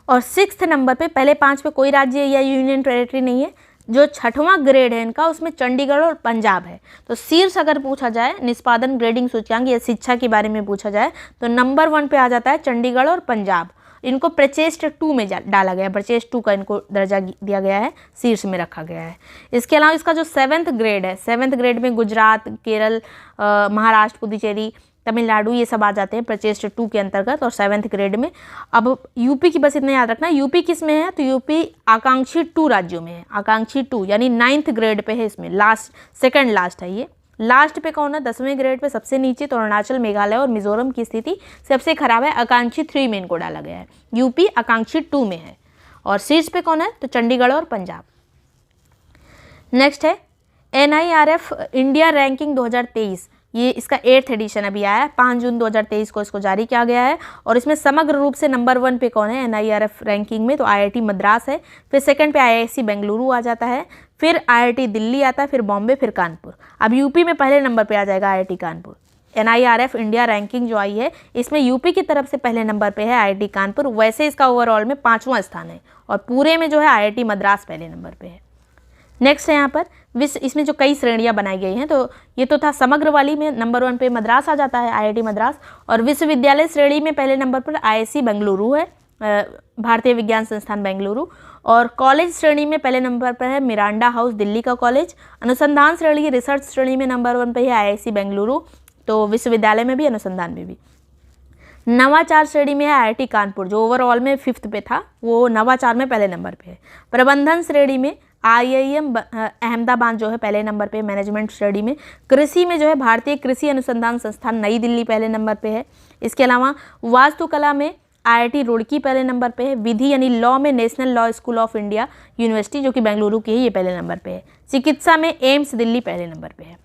और 6th नंबर पे, पहले 5 पे कोई राज्य या यूनियन टेरिटरी नहीं है। जो 6वां ग्रेड है इनका, उसमें चंडीगढ़ और पंजाब है। तो शीर्ष अगर पूछा जाए निष्पादन ग्रेडिंग सूचकांक या शिक्षा के बारे में पूछा जाए तो नंबर 1 पे आ जाता है चंडीगढ़ और पंजाब। इनको प्रचेष्ट 2 में डाला गया है, प्रचेष्ट 2 का इनको दर्जा दिया गया है, शीर्ष में रखा गया है। इसके अलावा इसका जो 7th ग्रेड है, 7th ग्रेड में गुजरात, केरल, महाराष्ट्र, पुदुचेरी, तमिलनाडु, ये सब आ जाते हैं प्रचेष्ट 2 के अंतर्गत और 7th ग्रेड में। अब यूपी की बस इतना याद रखना, यूपी किस में है तो यूपी आकांक्षी 2 राज्यों में है, आकांक्षी 2 यानी 9th ग्रेड पे है, इसमें लास्ट, सेकंड लास्ट है ये। लास्ट पे कौन है 10वें ग्रेड पे सबसे नीचे, तो अरुणाचल, मेघालय और मिजोरम की स्थिति सबसे खराब है, आकांक्षी 3 में इनको डाला गया है, यूपी आकांक्षी 2 में है। और शीर्ष पे कौन है तो चंडीगढ़ और पंजाब। नेक्स्ट है NIRF इंडिया रैंकिंग 2023, ये इसका 8th एडिशन अभी आया है, 5 जून 2023 को इसको जारी किया गया है। और इसमें समग्र रूप से नंबर 1 पे कौन है NIRF रैंकिंग में तो IIT मद्रास है, फिर सेकंड पे IISc बेंगलुरु आ जाता है, फिर IIT दिल्ली आता है, फिर बॉम्बे, फिर कानपुर। अब यूपी में पहले नंबर पे आ जाएगा IIT Kanpur. NIRF India ranking जो आई है इसमें यूपी की तरफ से पहले नंबर पे है IIT कानपुर, वैसे इसका ओवरऑल में 5वां स्थान है और पूरे में जो है IIT मद्रास पहले नंबर पे है। नेक्स्ट है यहाँ पर इसमें जो कई श्रेणियाँ बनाई गई हैं, तो ये तो था समग्र वाली में नंबर 1 पे मद्रास आ जाता है IIT मद्रास, और विश्वविद्यालय श्रेणी में पहले नंबर पर IISc बेंगलुरु है, भारतीय विज्ञान संस्थान बेंगलुरु। और कॉलेज श्रेणी में पहले नंबर पर है मिरांडा हाउस दिल्ली का कॉलेज। अनुसंधान श्रेणी, रिसर्च श्रेणी में नंबर 1 पे है IISc बेंगलुरु, तो विश्वविद्यालय में भी अनुसंधान में भी। नवाचार श्रेणी में है IIT कानपुर, जो ओवरऑल में 5th पे था, वो नवाचार में पहले नंबर पे है। प्रबंधन श्रेणी में IIM अहमदाबाद जो है पहले नंबर पे मैनेजमेंट स्टडी में। कृषि में जो है भारतीय कृषि अनुसंधान संस्थान नई दिल्ली पहले नंबर पे है। इसके अलावा वास्तुकला में IIT रुड़की पहले नंबर पे है। विधि यानी लॉ में national law school of India university जो कि बेंगलुरु की है, ये पहले नंबर पे है। चिकित्सा में एम्स दिल्ली पहले नंबर पे है।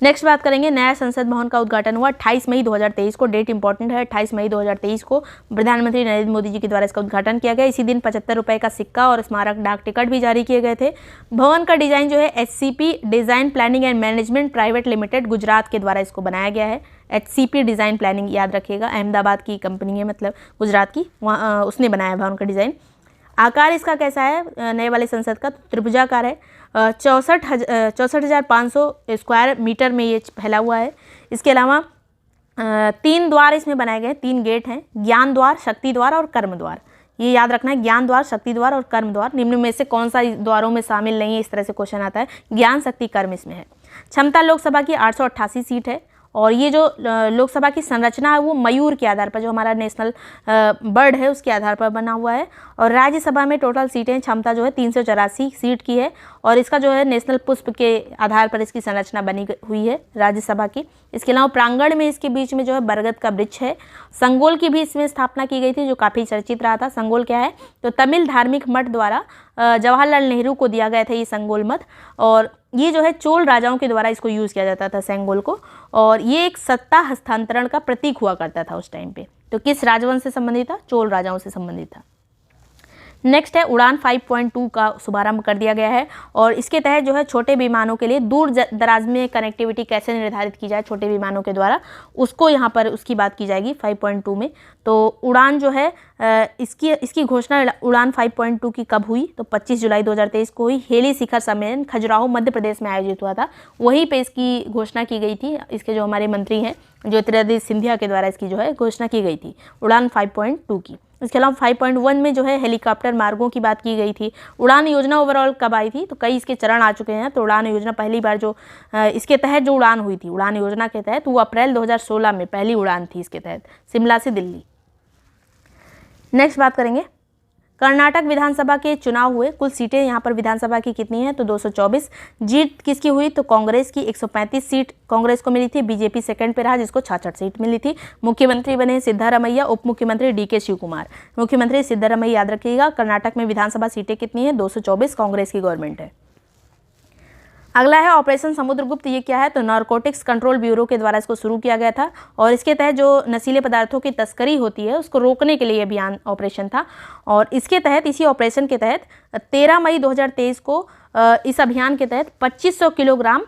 नेक्स्ट बात करेंगे, नया संसद भवन का उद्घाटन हुआ 28 मई 2023 को। डेट इंपॉर्टेंट है, 28 मई 2023 को प्रधानमंत्री नरेंद्र मोदी जी के द्वारा इसका उद्घाटन किया गया। इसी दिन 75 रुपये का सिक्का और स्मारक डाक टिकट भी जारी किए गए थे। भवन का डिजाइन जो है HCP design planning and management private limited Gujarat के द्वारा इसको बनाया गया है। HCP डिज़ाइन प्लानिंग याद रखिएगा, अहमदाबाद की कंपनी है, मतलब गुजरात की, वहाँ उसने बनाया भवन का डिज़ाइन। आकार इसका कैसा है नए वाले संसद का? त्रिभुजाकार है। 64,500 स्क्वायर मीटर में ये फैला हुआ है। इसके अलावा 3 द्वार इसमें बनाए गए, 3 गेट हैं, ज्ञान द्वार, शक्ति द्वार और कर्म द्वार। ये याद रखना है, ज्ञान द्वार, शक्ति द्वार और कर्म द्वार। निम्न में से कौन सा द्वारों में शामिल नहीं है, इस तरह से क्वेश्चन आता है। ज्ञान, शक्ति, कर्म इसमें है। क्षमता लोकसभा की 888 सीट है। और ये जो लोकसभा की संरचना है वो मयूर के आधार पर, जो हमारा नेशनल बर्ड है उसके आधार पर बना हुआ है। और राज्यसभा में टोटल सीटें, क्षमता जो है 384 सीट की है। और इसका जो है नेशनल पुष्प के आधार पर इसकी संरचना बनी हुई है राज्यसभा की। इसके अलावा प्रांगण में इसके बीच में जो है बरगद का वृक्ष है। संगोल की भी इसमें स्थापना की गई थी, जो काफ़ी चर्चित रहा था। संगोल क्या है? तो तमिल धार्मिक मठ द्वारा जवाहरलाल नेहरू को दिया गया था ये संगोल मठ। और ये जो है चोल राजाओं के द्वारा इसको यूज़ किया जाता था संगोल को। और ये एक सत्ता हस्तांतरण का प्रतीक हुआ करता था उस टाइम पे। तो किस राजवंश से संबंधित था? चोल राजाओं से संबंधित था। नेक्स्ट है उड़ान 5.2 का शुभारंभ कर दिया गया है। और इसके तहत जो है छोटे विमानों के लिए दूर दराज में कनेक्टिविटी कैसे निर्धारित की जाए छोटे विमानों के द्वारा, उसको यहाँ पर उसकी बात की जाएगी 5.2 में। तो उड़ान जो है इसकी घोषणा उड़ान 5.2 की कब हुई? तो 25 जुलाई 2023 को हुई। हेली शिखर सम्मेलन खजुराहो मध्य प्रदेश में आयोजित हुआ था, वहीं पे इसकी घोषणा की गई थी। इसके जो हमारे मंत्री हैं ज्योतिरादित्य सिंधिया के द्वारा इसकी जो है घोषणा की गई थी उड़ान 5.2 की। इसके अलावा 5.1 में जो है हेलीकॉप्टर मार्गों की बात की गई थी। उड़ान योजना ओवरऑल कब आई थी? तो कई इसके चरण आ चुके हैं। तो उड़ान योजना पहली बार जो इसके तहत जो उड़ान हुई थी उड़ान योजना के तहत, वो अप्रैल 2016 में पहली उड़ान थी इसके तहत, शिमला से दिल्ली। नेक्स्ट बात करेंगे, कर्नाटक विधानसभा के चुनाव हुए। कुल सीटें यहाँ पर विधानसभा की कितनी है? तो 224। जीत किसकी हुई? तो कांग्रेस की 135 सीट कांग्रेस को मिली थी। बीजेपी सेकंड पे रहा जिसको 66 सीट मिली थी। मुख्यमंत्री बने सिद्धारमैया, उप मुख्यमंत्री DK शिवकुमार। मुख्यमंत्री सिद्धारमैया याद रखिएगा। कर्नाटक में विधानसभा सीटें कितनी है? 224, कांग्रेस की गवर्नमेंट है। अगला है ऑपरेशन समुद्रगुप्त। ये क्या है? तो नारकोटिक्स कंट्रोल ब्यूरो के द्वारा इसको शुरू किया गया था। और इसके तहत जो नशीले पदार्थों की तस्करी होती है उसको रोकने के लिए अभियान ऑपरेशन था। और इसके तहत, इसी ऑपरेशन के तहत 13 मई 2023 को इस अभियान के तहत 2500 किलोग्राम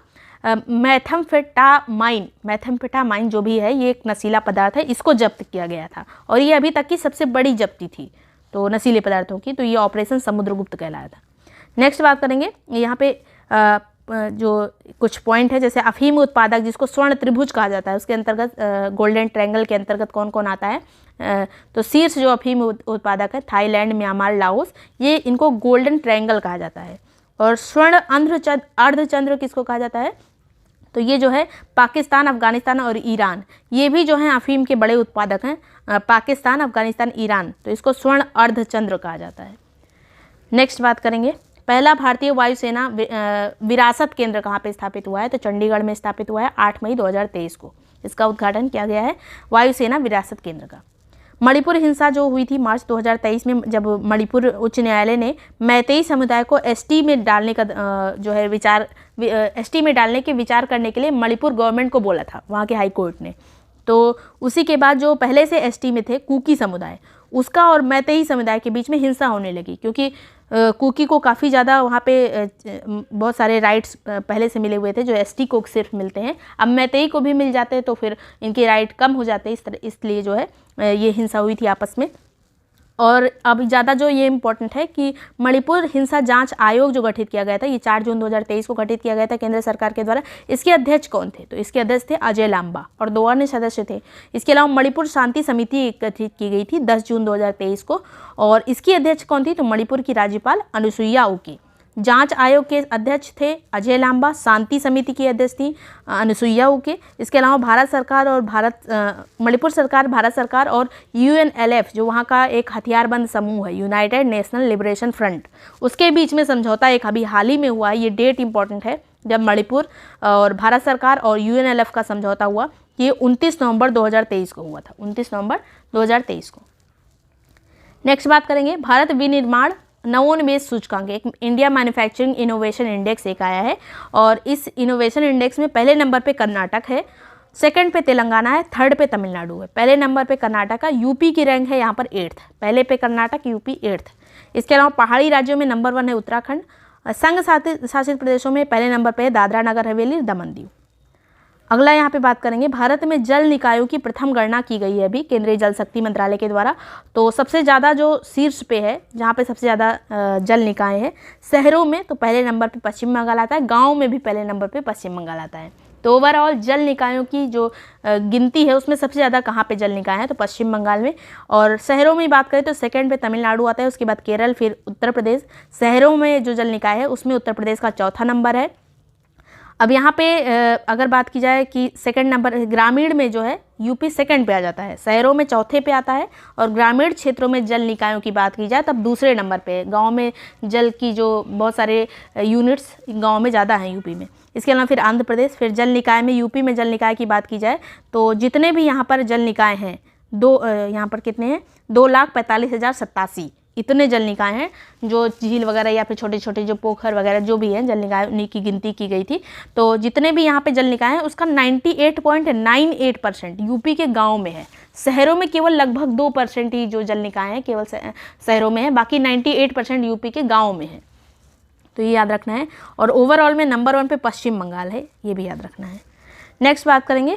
मैथेम्फेटामाइन जो भी है, ये एक नशीला पदार्थ है, इसको जब्त किया गया था। और ये अभी तक की सबसे बड़ी जब्ती थी तो नशीले पदार्थों की। तो ये ऑपरेशन समुद्रगुप्त कहलाया था। नेक्स्ट बात करेंगे, यहाँ पे जो कुछ पॉइंट है, जैसे अफीम उत्पादक जिसको स्वर्ण त्रिभुज कहा जाता है, उसके अंतर्गत गोल्डन ट्रायंगल के अंतर्गत कौन कौन आता है? तो शीर्ष जो अफीम उत्पादक है थाईलैंड, म्यांमार, लाओस, ये इनको गोल्डन ट्रायंगल कहा जाता है। और स्वर्ण अर्धचंद्र किसको कहा जाता है? तो ये जो है पाकिस्तान, अफगानिस्तान और ईरान, ये भी जो हैं अफीम के बड़े उत्पादक हैं। पाकिस्तान, अफगानिस्तान, ईरान, तो इसको स्वर्ण अर्धचंद्र कहा जाता है। नेक्स्ट बात करेंगे, पहला भारतीय वायुसेना विरासत केंद्र कहाँ पे स्थापित हुआ है? तो चंडीगढ़ में स्थापित हुआ है 8 मई 2023 को। इसका उद्घाटन किया गया है वायुसेना विरासत केंद्र का। मणिपुर हिंसा जो हुई थी मार्च 2023 में, जब मणिपुर उच्च न्यायालय ने मैतेई समुदाय को ST में डालने का जो है ST में डालने के विचार करने के लिए मणिपुर गवर्नमेंट को बोला था, वहाँ के हाई कोर्ट ने। तो उसी के बाद जो पहले से ST में थे कुकी समुदाय, उसका और मैतेई समुदाय के बीच में हिंसा होने लगी, क्योंकि कुकी को काफ़ी ज़्यादा वहाँ पे बहुत सारे राइट्स पहले से मिले हुए थे जो ST को सिर्फ मिलते हैं। अब मैतेई को भी मिल जाते हैं तो फिर इनके राइट कम हो जाते हैं, इसलिए जो है ये हिंसा हुई थी आपस में। और अब ज़्यादा जो ये इम्पोर्टेंट है कि मणिपुर हिंसा जांच आयोग जो गठित किया गया था, ये 4 जून 2023 को गठित किया गया था केंद्र सरकार के द्वारा। इसके अध्यक्ष कौन थे? तो इसके अध्यक्ष थे अजय लांबा और 2 अन्य सदस्य थे। इसके अलावा मणिपुर शांति समिति गठित की गई थी 10 जून 2023 को, और इसकी अध्यक्ष कौन थी? तो मणिपुर की राज्यपाल अनुसुईया उइके। जांच आयोग के अध्यक्ष थे अजय लांबा। शांति समिति की अध्यक्ष थी अनुसुईया उइके। इसके अलावा भारत सरकार और मणिपुर सरकार, भारत सरकार और UNLF जो वहाँ का एक हथियारबंद समूह है, यूनाइटेड नेशनल लिबरेशन फ्रंट, उसके बीच में समझौता एक अभी हाल ही में हुआ है। ये डेट इंपॉर्टेंट है जब मणिपुर और भारत सरकार और UNLF का समझौता हुआ। ये 29 नवंबर 2023 को हुआ था, 29 नवंबर 2023 को। नेक्स्ट बात करेंगे भारत विनिर्माण नवोन्मेष सूचकांक, एक इंडिया मैन्युफैक्चरिंग इनोवेशन इंडेक्स एक आया है और इस इनोवेशन इंडेक्स में पहले नंबर पे कर्नाटक है, सेकंड पे तेलंगाना है, थर्ड पे तमिलनाडु है। पहले नंबर पे कर्नाटक है, यूपी की रैंक है यहाँ पर 8th, पहले पे कर्नाटक, यूपी 8th। इसके अलावा पहाड़ी राज्यों में नंबर 1 है उत्तराखंड। संघ शासित प्रदेशों में पहले नंबर पे है दादरा नगर हवेली, दमन दीव। अगला यहाँ पे बात करेंगे भारत में जल निकायों की प्रथम गणना की गई है अभी केंद्रीय जल शक्ति मंत्रालय के द्वारा। तो सबसे ज़्यादा जो शीर्ष पे है, जहाँ पे सबसे ज़्यादा जल निकाय है शहरों में, तो पहले नंबर पे पश्चिम बंगाल आता है, गाँव में भी पहले नंबर पे पश्चिम बंगाल आता है। तो ओवरऑल जल निकायों की जो गिनती है उसमें सबसे ज़्यादा कहाँ पे जल निकाय है, तो पश्चिम बंगाल में। और शहरों में बात करें तो सेकंड पे तमिलनाडु आता है, उसके बाद केरल, फिर उत्तर प्रदेश। शहरों में जो जल निकाय है उसमें उत्तर प्रदेश का चौथा नंबर है। अब यहाँ पे अगर बात की जाए कि सेकंड नंबर ग्रामीण में जो है यूपी सेकंड पे आ जाता है, शहरों में चौथे पे आता है और ग्रामीण क्षेत्रों में जल निकायों की बात की जाए तब दूसरे नंबर पे। गांव में जल की जो बहुत सारे यूनिट्स गांव में ज़्यादा हैं यूपी में। इसके अलावा फिर आंध्र प्रदेश, फिर जल निकाय में यूपी में जल निकाय की बात की जाए तो जितने भी यहाँ पर जल निकाय हैं यहाँ पर कितने हैं, 2,45,087 इतने जल निकाय हैं जो झील वगैरह या फिर छोटे छोटे जो पोखर वगैरह जो भी हैं जल निकाय, उन्हीं की गिनती की गई थी। तो जितने भी यहाँ पे जल निकाय हैं उसका 98.98% यूपी के गांव में है। शहरों में केवल लगभग 2% ही जो जल निकाय हैं केवल शहरों में है, बाकी 98% यूपी के गाँव में है। तो ये याद रखना है। और ओवरऑल में नंबर 1 पे पश्चिम बंगाल है, ये भी याद रखना है। नेक्स्ट बात करेंगे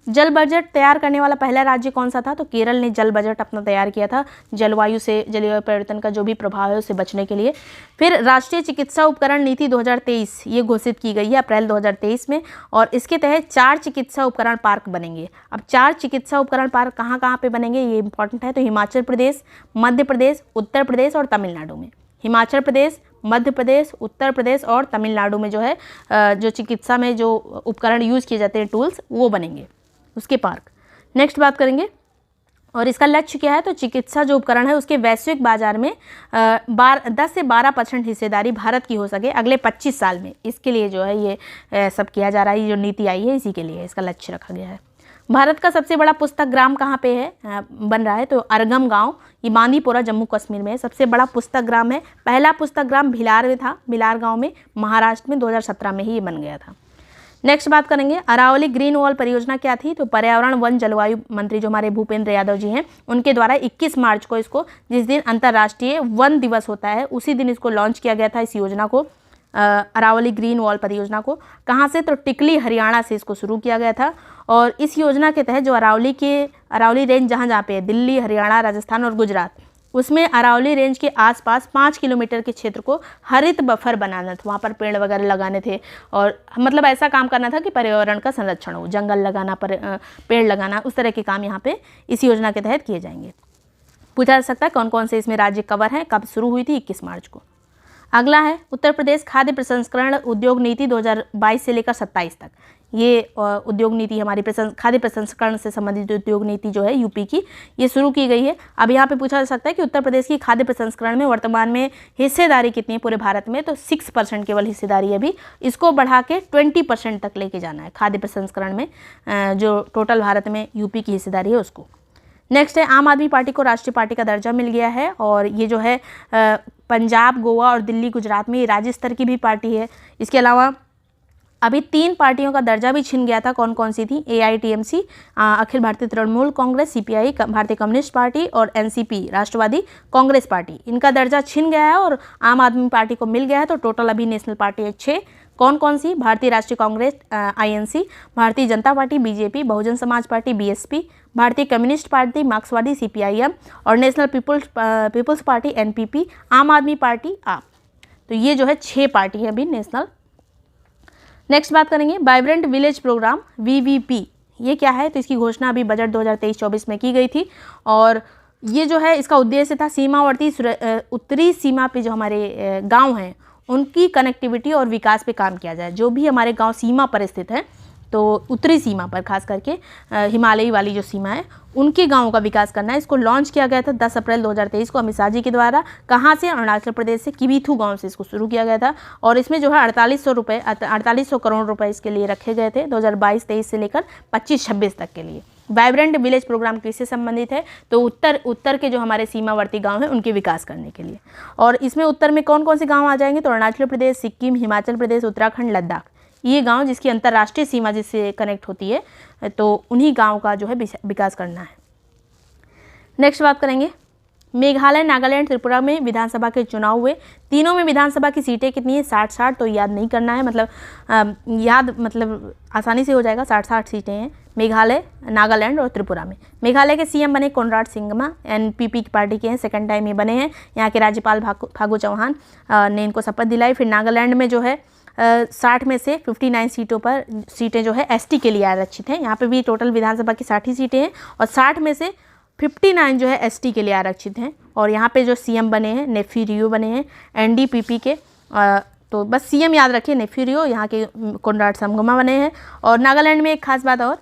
जल बजट तैयार करने वाला पहला राज्य कौन सा था, तो केरल ने जल बजट अपना तैयार किया था जलवायु परिवर्तन का जो भी प्रभाव है उससे बचने के लिए। फिर राष्ट्रीय चिकित्सा उपकरण नीति 2023 ये घोषित की गई है अप्रैल 2023 में और इसके तहत 4 चिकित्सा उपकरण पार्क बनेंगे। अब 4 चिकित्सा उपकरण पार्क कहाँ कहाँ पे बनेंगे ये इंपॉर्टेंट है, तो हिमाचल प्रदेश, मध्य प्रदेश, उत्तर प्रदेश और तमिलनाडु में। हिमाचल प्रदेश, मध्य प्रदेश, उत्तर प्रदेश और तमिलनाडु में जो है जो चिकित्सा में जो उपकरण यूज़ किए जाते हैं टूल्स वो बनेंगे उसके पार्क। नेक्स्ट बात करेंगे और इसका लक्ष्य क्या है, तो चिकित्सा जो उपकरण है उसके वैश्विक बाजार में 10 से 12% हिस्सेदारी भारत की हो सके अगले 25 साल में। इसके लिए जो है ये सब किया जा रहा है, ये जो नीति आई है इसी के लिए इसका लक्ष्य रखा गया है। भारत का सबसे बड़ा पुस्तक ग्राम कहाँ पे है बन रहा है, तो अरगम गांव, ये बांदीपोरा जम्मू कश्मीर में है। सबसे बड़ा पुस्तक ग्राम है। पहला पुस्तक ग्राम भिलार में था, भिलार गांव में, महाराष्ट्र में 2017 में ही ये बन गया था। नेक्स्ट बात करेंगे अरावली ग्रीन वॉल परियोजना क्या थी, तो पर्यावरण वन जलवायु मंत्री जो हमारे भूपेंद्र यादव जी हैं उनके द्वारा 21 मार्च को इसको, जिस दिन अंतर्राष्ट्रीय वन दिवस होता है उसी दिन इसको लॉन्च किया गया था इस योजना को, अरावली ग्रीन वॉल परियोजना को। कहाँ से, तो टिकली हरियाणा से इसको शुरू किया गया था। और इस योजना के तहत जो अरावली रेंज जहाँ पे है, दिल्ली, हरियाणा, राजस्थान और गुजरात, उसमें अरावली रेंज के आसपास 5 किलोमीटर के क्षेत्र को हरित बफर बनाना था। वहाँ पर पेड़ वगैरह लगाने थे और मतलब ऐसा काम करना था कि पर्यावरण का संरक्षण हो, जंगल लगाना, पेड़ लगाना, उस तरह के काम यहाँ पे इस योजना के तहत किए जाएंगे। पूछा जा सकता है कौन कौन से इसमें राज्य कवर हैं, कब शुरू हुई थी, 21 मार्च को। अगला है उत्तर प्रदेश खाद्य प्रसंस्करण उद्योग नीति 2022 से लेकर 27 तक। ये उद्योग नीति हमारी खाद्य प्रसंस्करण से संबंधित उद्योग नीति जो है यूपी की, ये शुरू की गई है। अब यहाँ पे पूछा जा सकता है कि उत्तर प्रदेश की खाद्य प्रसंस्करण में वर्तमान में हिस्सेदारी कितनी है पूरे भारत में, तो 6% केवल हिस्सेदारी है अभी। इसको बढ़ा के 20% तक लेके जाना है खाद्य प्रसंस्करण में, जो टोटल भारत में यूपी की हिस्सेदारी है उसको। नेक्स्ट है आम आदमी पार्टी को राष्ट्रीय पार्टी का दर्जा मिल गया है और ये जो है पंजाब, गोवा और दिल्ली, गुजरात में ये राज्य स्तर की भी पार्टी है। इसके अलावा अभी 3 पार्टियों का दर्जा भी छिन गया था। कौन कौन सी थी, AITMC अखिल भारतीय तृणमूल कांग्रेस, CPI भारतीय कम्युनिस्ट पार्टी और NCP राष्ट्रवादी कांग्रेस पार्टी, इनका दर्जा छिन गया है और आम आदमी पार्टी को मिल गया है। तो टोटल अभी नेशनल पार्टी है 6। कौन कौन सी, भारतीय राष्ट्रीय Congress INC, Bharatiya Janata party BJP, Bahujan Samaj party BSP, भारतीय कम्युनिस्ट पार्टी मार्क्सवादी CPIM और नेशनल पीपुल्स पार्टी NPP, आम आदमी पार्टी आप। तो ये जो है 6 पार्टी है अभी नेशनल। नेक्स्ट बात करेंगे वाइब्रेंट विलेज प्रोग्राम VVP, ये क्या है, तो इसकी घोषणा अभी बजट 2023-24 में की गई थी और ये जो है इसका उद्देश्य था सीमावर्ती उत्तरी सीमा पे जो हमारे गांव हैं उनकी कनेक्टिविटी और विकास पे काम किया जाए। जो भी हमारे गांव सीमा पर स्थित है, तो उत्तरी सीमा पर खास करके हिमालयी वाली जो सीमा है, उनके गांवों का विकास करना है। इसको लॉन्च किया गया था 10 अप्रैल 2023 को अमित शाह जी के द्वारा। कहाँ से? अरुणाचल प्रदेश से किबीथू गांव से इसको शुरू किया गया था। और इसमें जो है 4800 करोड़ रुपए इसके लिए रखे गए थे 2022-23 से लेकर 25-26 तक के लिए। वाइब्रेंट विलेज प्रोग्राम किससे संबंधित है? तो उत्तर के जो हमारे सीमावर्ती गांव हैं उनके विकास करने के लिए। और इसमें उत्तर में कौन कौन से गाँव आ जाएंगे? तो अरुणाचल प्रदेश, सिक्किम, हिमाचल प्रदेश, उत्तराखंड, लद्दाख, ये गांव जिसकी अंतर्राष्ट्रीय सीमा जिससे कनेक्ट होती है, तो उन्हीं गांव का जो है विकास करना है। नेक्स्ट बात करेंगे, मेघालय, नागालैंड, त्रिपुरा में विधानसभा के चुनाव हुए। तीनों में विधानसभा की सीटें कितनी है? 60-60। तो याद नहीं करना है, मतलब आसानी से हो जाएगा। 60-60 सीटें हैं मेघालय, नागालैंड और त्रिपुरा में। मेघालय के सीएम बने कोनराड सिंगमा, एनपीपी की पार्टी के हैं, सेकंड टाइम ये बने हैं। यहाँ के राज्यपाल फागू चौहान ने इनको शपथ दिलाई। फिर नागालैंड में जो है 60 में से 59 सीटें जो है एसटी के लिए आरक्षित हैं। यहाँ पे भी टोटल विधानसभा की 60 ही सीटें हैं और 60 में से 59 जो है एसटी के लिए आरक्षित हैं। और यहाँ पे जो सीएम बने हैं नेफी रियो बने हैं एनडीपीपी के, तो बस सीएम याद रखिए नेफी रियो, यहाँ के कोनराड संगमा बने हैं। और नागालैंड में एक खास बात और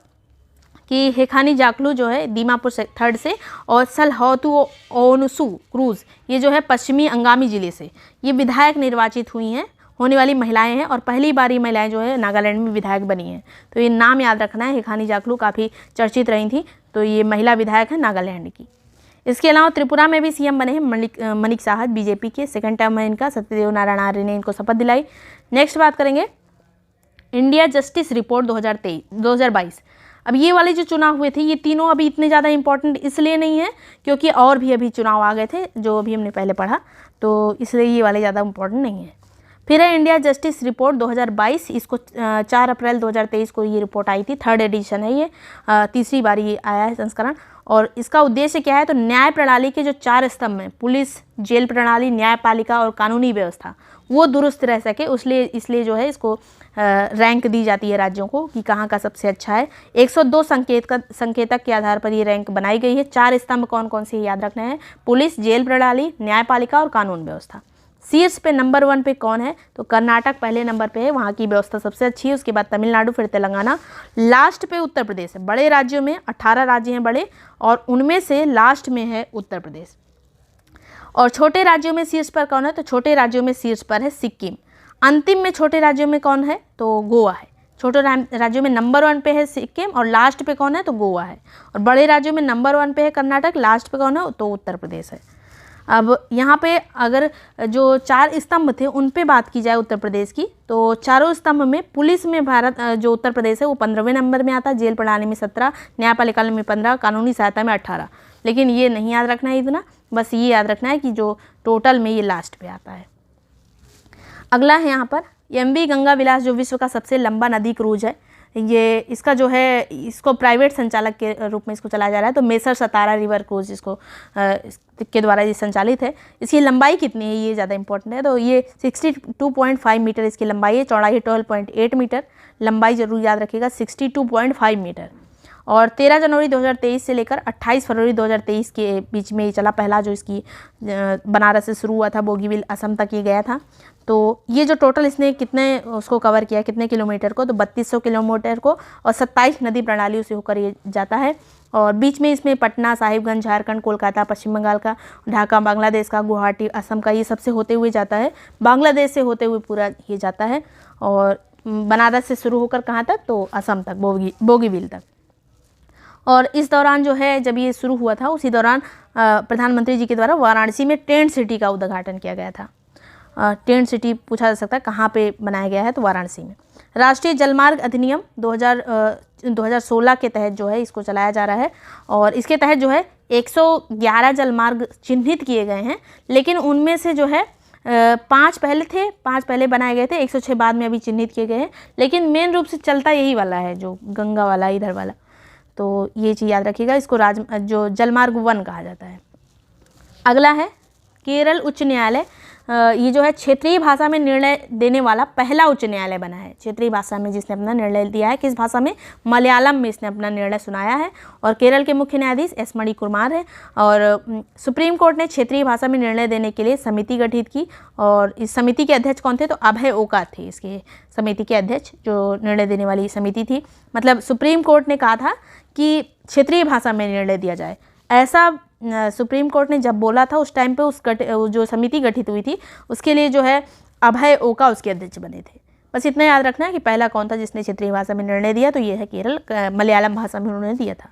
कि हेखानी जाकलू जो है दीमापुर से 3rd से, और सलहौतु ओनुसु क्रूज ये जो है पश्चिमी अंगामी जिले से ये विधायक निर्वाचित हुई हैं, होने वाली महिलाएं हैं। और पहली बार ये महिलाएं जो है नागालैंड में विधायक बनी हैं। तो ये नाम याद रखना है, हेखानी जाकलू काफ़ी चर्चित रही थी, तो ये महिला विधायक है नागालैंड की। इसके अलावा त्रिपुरा में भी सीएम बने हैं मनिक साहा, बीजेपी के, सेकंड टर्म है इनका। सत्यदेव नारायण आर्य ने इनको शपथ दिलाई। नेक्स्ट बात करेंगे इंडिया जस्टिस रिपोर्ट 2022। अब ये वाले जो चुनाव हुए थे ये तीनों अभी इतने ज़्यादा इंपॉर्टेंट इसलिए नहीं है क्योंकि और भी अभी चुनाव आ गए थे जो अभी हमने पहले पढ़ा, तो इसलिए ये वाले ज़्यादा इंपॉर्टेंट नहीं है। फिर है इंडिया जस्टिस रिपोर्ट 2022, इसको 4 अप्रैल 2023 को ये रिपोर्ट आई थी। 3rd एडिशन है ये, तीसरी बार ये आया है संस्करण। और इसका उद्देश्य क्या है? तो न्याय प्रणाली के जो 4 स्तंभ हैं, पुलिस, जेल प्रणाली, न्यायपालिका और कानूनी व्यवस्था, वो दुरुस्त रह सके इसलिए जो है इसको रैंक दी जाती है राज्यों को कि कहाँ का सबसे अच्छा है। 102 संकेतक के आधार पर ये रैंक बनाई गई है। 4 स्तंभ कौन कौन से याद रखना है? पुलिस, जेल प्रणाली, न्यायपालिका और कानून व्यवस्था। शीर्ष पे नंबर 1 पे कौन है? तो कर्नाटक पहले नंबर पे है, वहाँ की व्यवस्था सबसे अच्छी है। उसके बाद तमिलनाडु, फिर तेलंगाना, लास्ट पे उत्तर प्रदेश है। बड़े राज्यों में 18 राज्य हैं बड़े, और उनमें से लास्ट में है उत्तर प्रदेश। और छोटे राज्यों में शीर्ष पर कौन है? तो छोटे राज्यों में शीर्ष पर है सिक्किम। अंतिम में छोटे राज्यों में कौन है? तो गोवा है। छोटे राज्यों में नंबर 1 पे है सिक्किम और लास्ट पे कौन है? तो गोवा है। और बड़े राज्यों में नंबर 1 पे है कर्नाटक, लास्ट पे कौन है? तो उत्तर प्रदेश है। अब यहाँ पे अगर जो 4 स्तंभ थे उन पे बात की जाए उत्तर प्रदेश की, तो चारों स्तंभ में पुलिस में भारत जो उत्तर प्रदेश है वो 15वें नंबर में आता है, जेल प्रणाली में 17, न्यायपालिका में 15, कानूनी सहायता में 18। लेकिन ये नहीं याद रखना है इतना, बस ये याद रखना है कि जो टोटल में ये लास्ट पे आता है। अगला है यहाँ पर MV गंगा विलास, जो विश्व का सबसे लंबा नदी क्रूज है। ये इसका जो है इसको प्राइवेट संचालक के रूप में इसको चलाया जा रहा है, तो मेसर सतारा रिवर क्रूज इसको के द्वारा ये संचालित है। इसकी लंबाई कितनी है ये ज़्यादा इंपॉर्टेंट है, तो ये 62.5 मीटर इसकी लंबाई है, चौड़ाई 12.8 मीटर, लंबाई जरूर याद रखिएगा 62.5 मीटर। और 13 जनवरी 2023 से लेकर 28 फरवरी 2023 के बीच में ये चला। पहला जो इसकी बनारस से शुरू हुआ था, बोगीबिल असम तक ये गया था। तो ये जो टोटल इसने कितने उसको कवर किया, कितने किलोमीटर को, तो 3200 किलोमीटर को, और 27 नदी प्रणालियों से होकर ये जाता है। और बीच में इसमें पटना, साहिबगंज, झारखंड, कोलकाता, पश्चिम बंगाल का, ढाका बांग्लादेश का, गुवाहाटी असम का, ये सबसे होते हुए जाता है। बांग्लादेश से होते हुए पूरा ये जाता है। और बनारस से शुरू होकर कहाँ तक? तो असम तक, बोगीबिल तक। और इस दौरान जो है जब ये शुरू हुआ था उसी दौरान प्रधानमंत्री जी के द्वारा वाराणसी में टेंट सिटी का उद्घाटन किया गया था। टेंट सिटी पूछा जा सकता है कहाँ पे बनाया गया है, तो वाराणसी में। राष्ट्रीय जलमार्ग अधिनियम 2016 के तहत जो है इसको चलाया जा रहा है। और इसके तहत जो है 111 जलमार्ग चिन्हित किए गए हैं, लेकिन उनमें से जो है 5 पहले बनाए गए थे, 106 बाद में अभी चिन्हित किए गए हैं। लेकिन मेन रूप से चलता यही वाला है, जो गंगा वाला इधर वाला। तो ये चीज़ याद रखिएगा, इसको जो जलमार्ग 1 कहा जाता है। अगला है केरल उच्च न्यायालय ये जो है क्षेत्रीय भाषा में निर्णय देने वाला पहला उच्च न्यायालय बना है। क्षेत्रीय भाषा में जिसने अपना निर्णय दिया है, किस भाषा में? मलयालम में इसने अपना निर्णय सुनाया है। और केरल के मुख्य न्यायाधीश एस मणिकुमार है। और सुप्रीम कोर्ट ने क्षेत्रीय भाषा में निर्णय देने के लिए समिति गठित की, और इस समिति के अध्यक्ष कौन थे? तो अभय ओका थे इसके समिति के अध्यक्ष, जो निर्णय देने वाली समिति थी। मतलब सुप्रीम कोर्ट ने कहा था कि क्षेत्रीय भाषा में निर्णय दिया जाए, ऐसा सुप्रीम कोर्ट ने जब बोला था उस टाइम पे उस जो समिति गठित हुई थी उसके लिए जो है अभय ओका उसके अध्यक्ष बने थे। बस इतना याद रखना है कि पहला कौन था जिसने क्षेत्रीय भाषा में निर्णय दिया, तो ये है केरल, मलयालम भाषा में उन्होंने दिया था।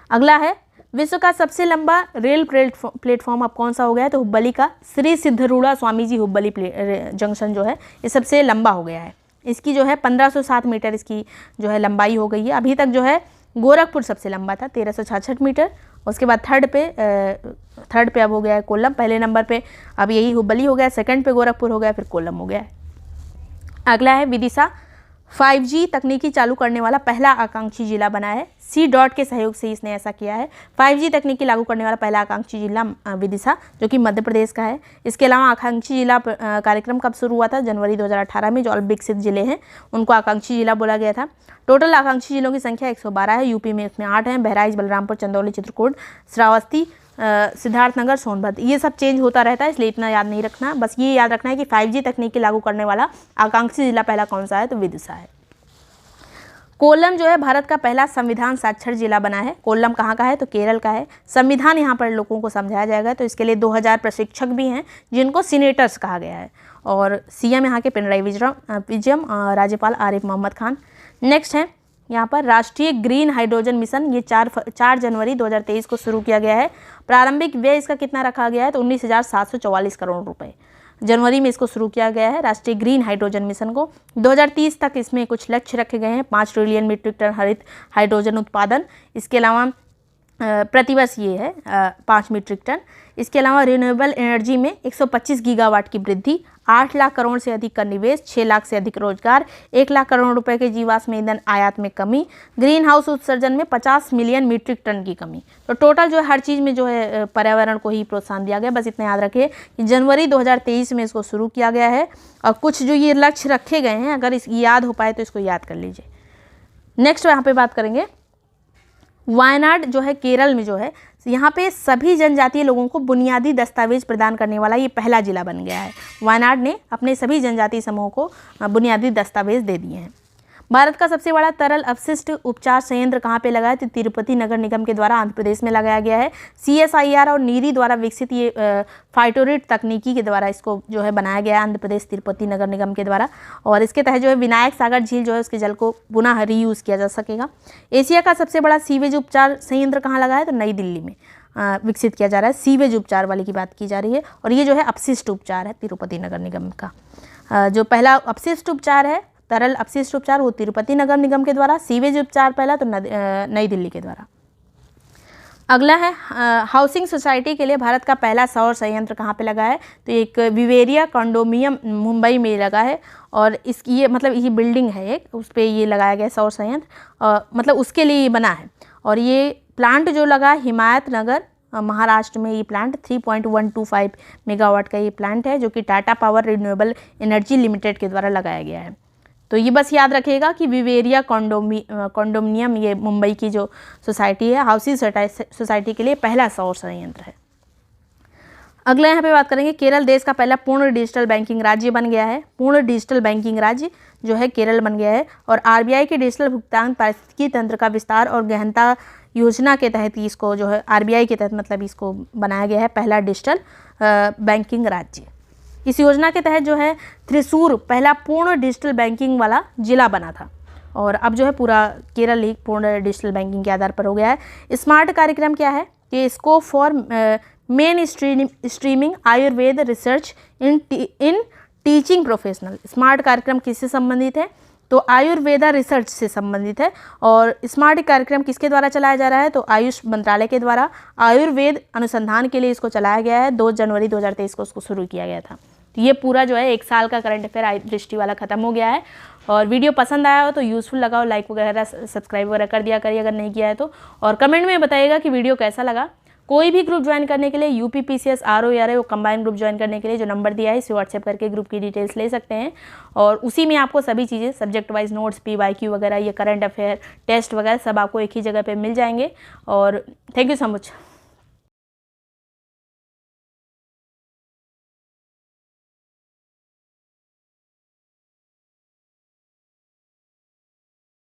अगला है विश्व का सबसे लंबा रेल प्लेटफॉर्म अब कौन सा हो गया है? तो हुब्बली का श्री सिद्धरूढ़ा स्वामी जी हुब्बली जंक्शन जो है ये सबसे लंबा हो गया है। इसकी जो है 1507 मीटर इसकी जो है लंबाई हो गई है। अभी तक जो है गोरखपुर सबसे लंबा था 1366 मीटर। उसके बाद थर्ड पे अब हो गया है कोल्लम। पहले नंबर पे अब यही हुब्बली हो गया, सेकंड पे गोरखपुर हो गया, फिर कोल्लम हो गया है। अगला है विदिशा 5G तकनीकी चालू करने वाला पहला आकांक्षी जिला बना है। C.DOT के सहयोग से इसने ऐसा किया है। 5G तकनीकी लागू करने वाला पहला आकांक्षी जिला विदिशा, जो कि मध्य प्रदेश का है। इसके अलावा आकांक्षी जिला कार्यक्रम कब शुरू हुआ था? जनवरी 2018 में। जो अल्पविकसित जिले हैं उनको आकांक्षी जिला बोला गया था। टोटल आकांक्षी जिलों की संख्या 112 है। यूपी में इसमें 8 हैं: बहराइच, बलरामपुर, चंदौली, चित्रकूट, श्रावस्ती, सिद्धार्थनगर, सोनभद्र। ये सब चेंज होता रहता है, इसलिए इतना याद नहीं रखना। बस ये याद रखना है कि 5G तकनीकी लागू करने वाला आकांक्षी जिला पहला कौन सा है? तो विदिशा है। कोल्लम जो है भारत का पहला संविधान साक्षर जिला बना है। कोल्लम कहाँ का है? तो केरल का है। संविधान यहाँ पर लोगों को समझाया जाएगा, तो इसके लिए 2000 प्रशिक्षक भी हैं जिनको सीनेटर्स कहा गया है। और सीएम यहाँ के पिनराई विजयम, राज्यपाल आरिफ मोहम्मद खान। नेक्स्ट है यहाँ पर राष्ट्रीय ग्रीन हाइड्रोजन मिशन। ये 4 जनवरी 2023 को शुरू किया गया है। प्रारंभिक व्यय इसका कितना रखा गया है? तो 19,744 करोड़ रुपए। जनवरी में इसको शुरू किया गया है राष्ट्रीय ग्रीन हाइड्रोजन मिशन को। 2030 तक इसमें कुछ लक्ष्य रखे गए हैं। 5 ट्रिलियन मीट्रिक टन हरित हाइड्रोजन उत्पादन। इसके अलावा प्रतिवर्ष ये है 5 मीट्रिक टन। इसके अलावा रिन्यूएबल एनर्जी में 125 गीगावाट की वृद्धि, 8 लाख करोड़ से अधिक का निवेश, 6 लाख से अधिक रोजगार, 1 लाख करोड़ रुपए के जीवाश्म ईंधन आयात में कमी, ग्रीन हाउस उत्सर्जन में 50 मिलियन मीट्रिक टन की कमी। तो टोटल जो है हर चीज़ में जो है पर्यावरण को ही प्रोत्साहन दिया गया। बस इतना याद रखिए कि जनवरी 2023 में इसको शुरू किया गया है। और कुछ जो ये लक्ष्य रखे गए हैं, अगर इस याद हो पाए तो इसको याद कर लीजिए। नेक्स्ट यहाँ पे बात करेंगे वायनाड जो है केरल में जो है, यहाँ पे सभी जनजातीय लोगों को बुनियादी दस्तावेज प्रदान करने वाला ये पहला जिला बन गया है। वायनाड ने अपने सभी जनजातीय समूहों को बुनियादी दस्तावेज दे दिए हैं। भारत का सबसे बड़ा तरल अपशिष्ट उपचार संयंत्र कहाँ पे लगा है? तो तिरुपति नगर निगम के द्वारा आंध्र प्रदेश में लगाया गया है। CSIR और नीरी द्वारा विकसित ये फाइटोरेट तकनीकी के द्वारा इसको जो है बनाया गया है आंध्र प्रदेश तिरुपति नगर निगम के द्वारा। और इसके तहत जो है विनायक सागर झील जो है उसके जल को पुनः रीयूज़ किया जा सकेगा। एशिया का सबसे बड़ा सीवेज उपचार संयंत्र कहाँ लगा है? तो नई दिल्ली में विकसित किया जा रहा है। सीवेज उपचार वाली की बात की जा रही है। और ये जो है अपशिष्ट उपचार है तिरुपति नगर निगम का। जो पहला अपशिष्ट उपचार है, तरल अपशिष्ट उपचार, वो तिरुपति नगर निगम के द्वारा। सीवेज उपचार पहला तो नई दिल्ली के द्वारा। अगला है हाउसिंग सोसाइटी के लिए भारत का पहला सौर संयंत्र कहाँ पे लगा है? तो एक विवेरिया कंडोमिनियम मुंबई में लगा है। और इसकी ये मतलब ये बिल्डिंग है एक, उस पर ये लगाया गया सौर संयंत्र, मतलब उसके लिए ये बना है। और ये प्लांट जो लगा हिमायत नगर महाराष्ट्र में, ये प्लांट 3.125 मेगावाट का ये प्लांट है, जो कि Tata power renewable energy limited के द्वारा लगाया गया है। तो ये बस याद रखिएगा कि विवेरिया कंडोमिनियम ये मुंबई की जो सोसाइटी है, हाउसिंग सोसाइटी के लिए पहला सौर संयंत्र है। अगला यहाँ पे बात करेंगे केरल देश का पहला पूर्ण डिजिटल बैंकिंग राज्य बन गया है। पूर्ण डिजिटल बैंकिंग राज्य जो है केरल बन गया है। और RBI के डिजिटल भुगतान पारिस्थितिकी तंत्र का विस्तार और गहनता योजना के तहत इसको जो है RBI के तहत मतलब इसको बनाया गया है पहला डिजिटल बैंकिंग राज्य। इस योजना के तहत जो है त्रिशूर पहला पूर्ण डिजिटल बैंकिंग वाला जिला बना था। और अब जो है पूरा केरल ही पूर्ण डिजिटल बैंकिंग के आधार पर हो गया है। स्मार्ट कार्यक्रम क्या है? ये scope for main streaming Ayurveda research in teaching professional. Smart कार्यक्रम किससे संबंधित है? तो आयुर्वेदा रिसर्च से संबंधित है। और स्मार्ट कार्यक्रम किसके द्वारा चलाया जा रहा है? तो आयुष मंत्रालय के द्वारा आयुर्वेद अनुसंधान के लिए इसको चलाया गया है। 2 जनवरी 2023 को उसको शुरू किया गया था। तो ये पूरा जो है 1 साल का करंट अफेयर आई दृष्टि वाला खत्म हो गया है। और वीडियो पसंद आया हो तो यूज़फुल लगा हो, लाइक वगैरह सब्सक्राइब वगैरह कर दिया करिए अगर नहीं किया है तो। और कमेंट में बताइएगा कि वीडियो कैसा लगा। कोई भी ग्रुप ज्वाइन करने के लिए UPPCS RO वो कंबाइंड ग्रुप ज्वाइन करने के लिए जो नंबर दिया है इसे व्हाट्सएप करके ग्रुप की डिटेल्स ले सकते हैं और उसी में आपको सभी चीज़ें सब्जेक्ट वाइज नोट्स PYQ वगैरह ये करंट अफेयर टेस्ट वगैरह सब आपको एक ही जगह पे मिल जाएंगे। और थैंक यू सो मच।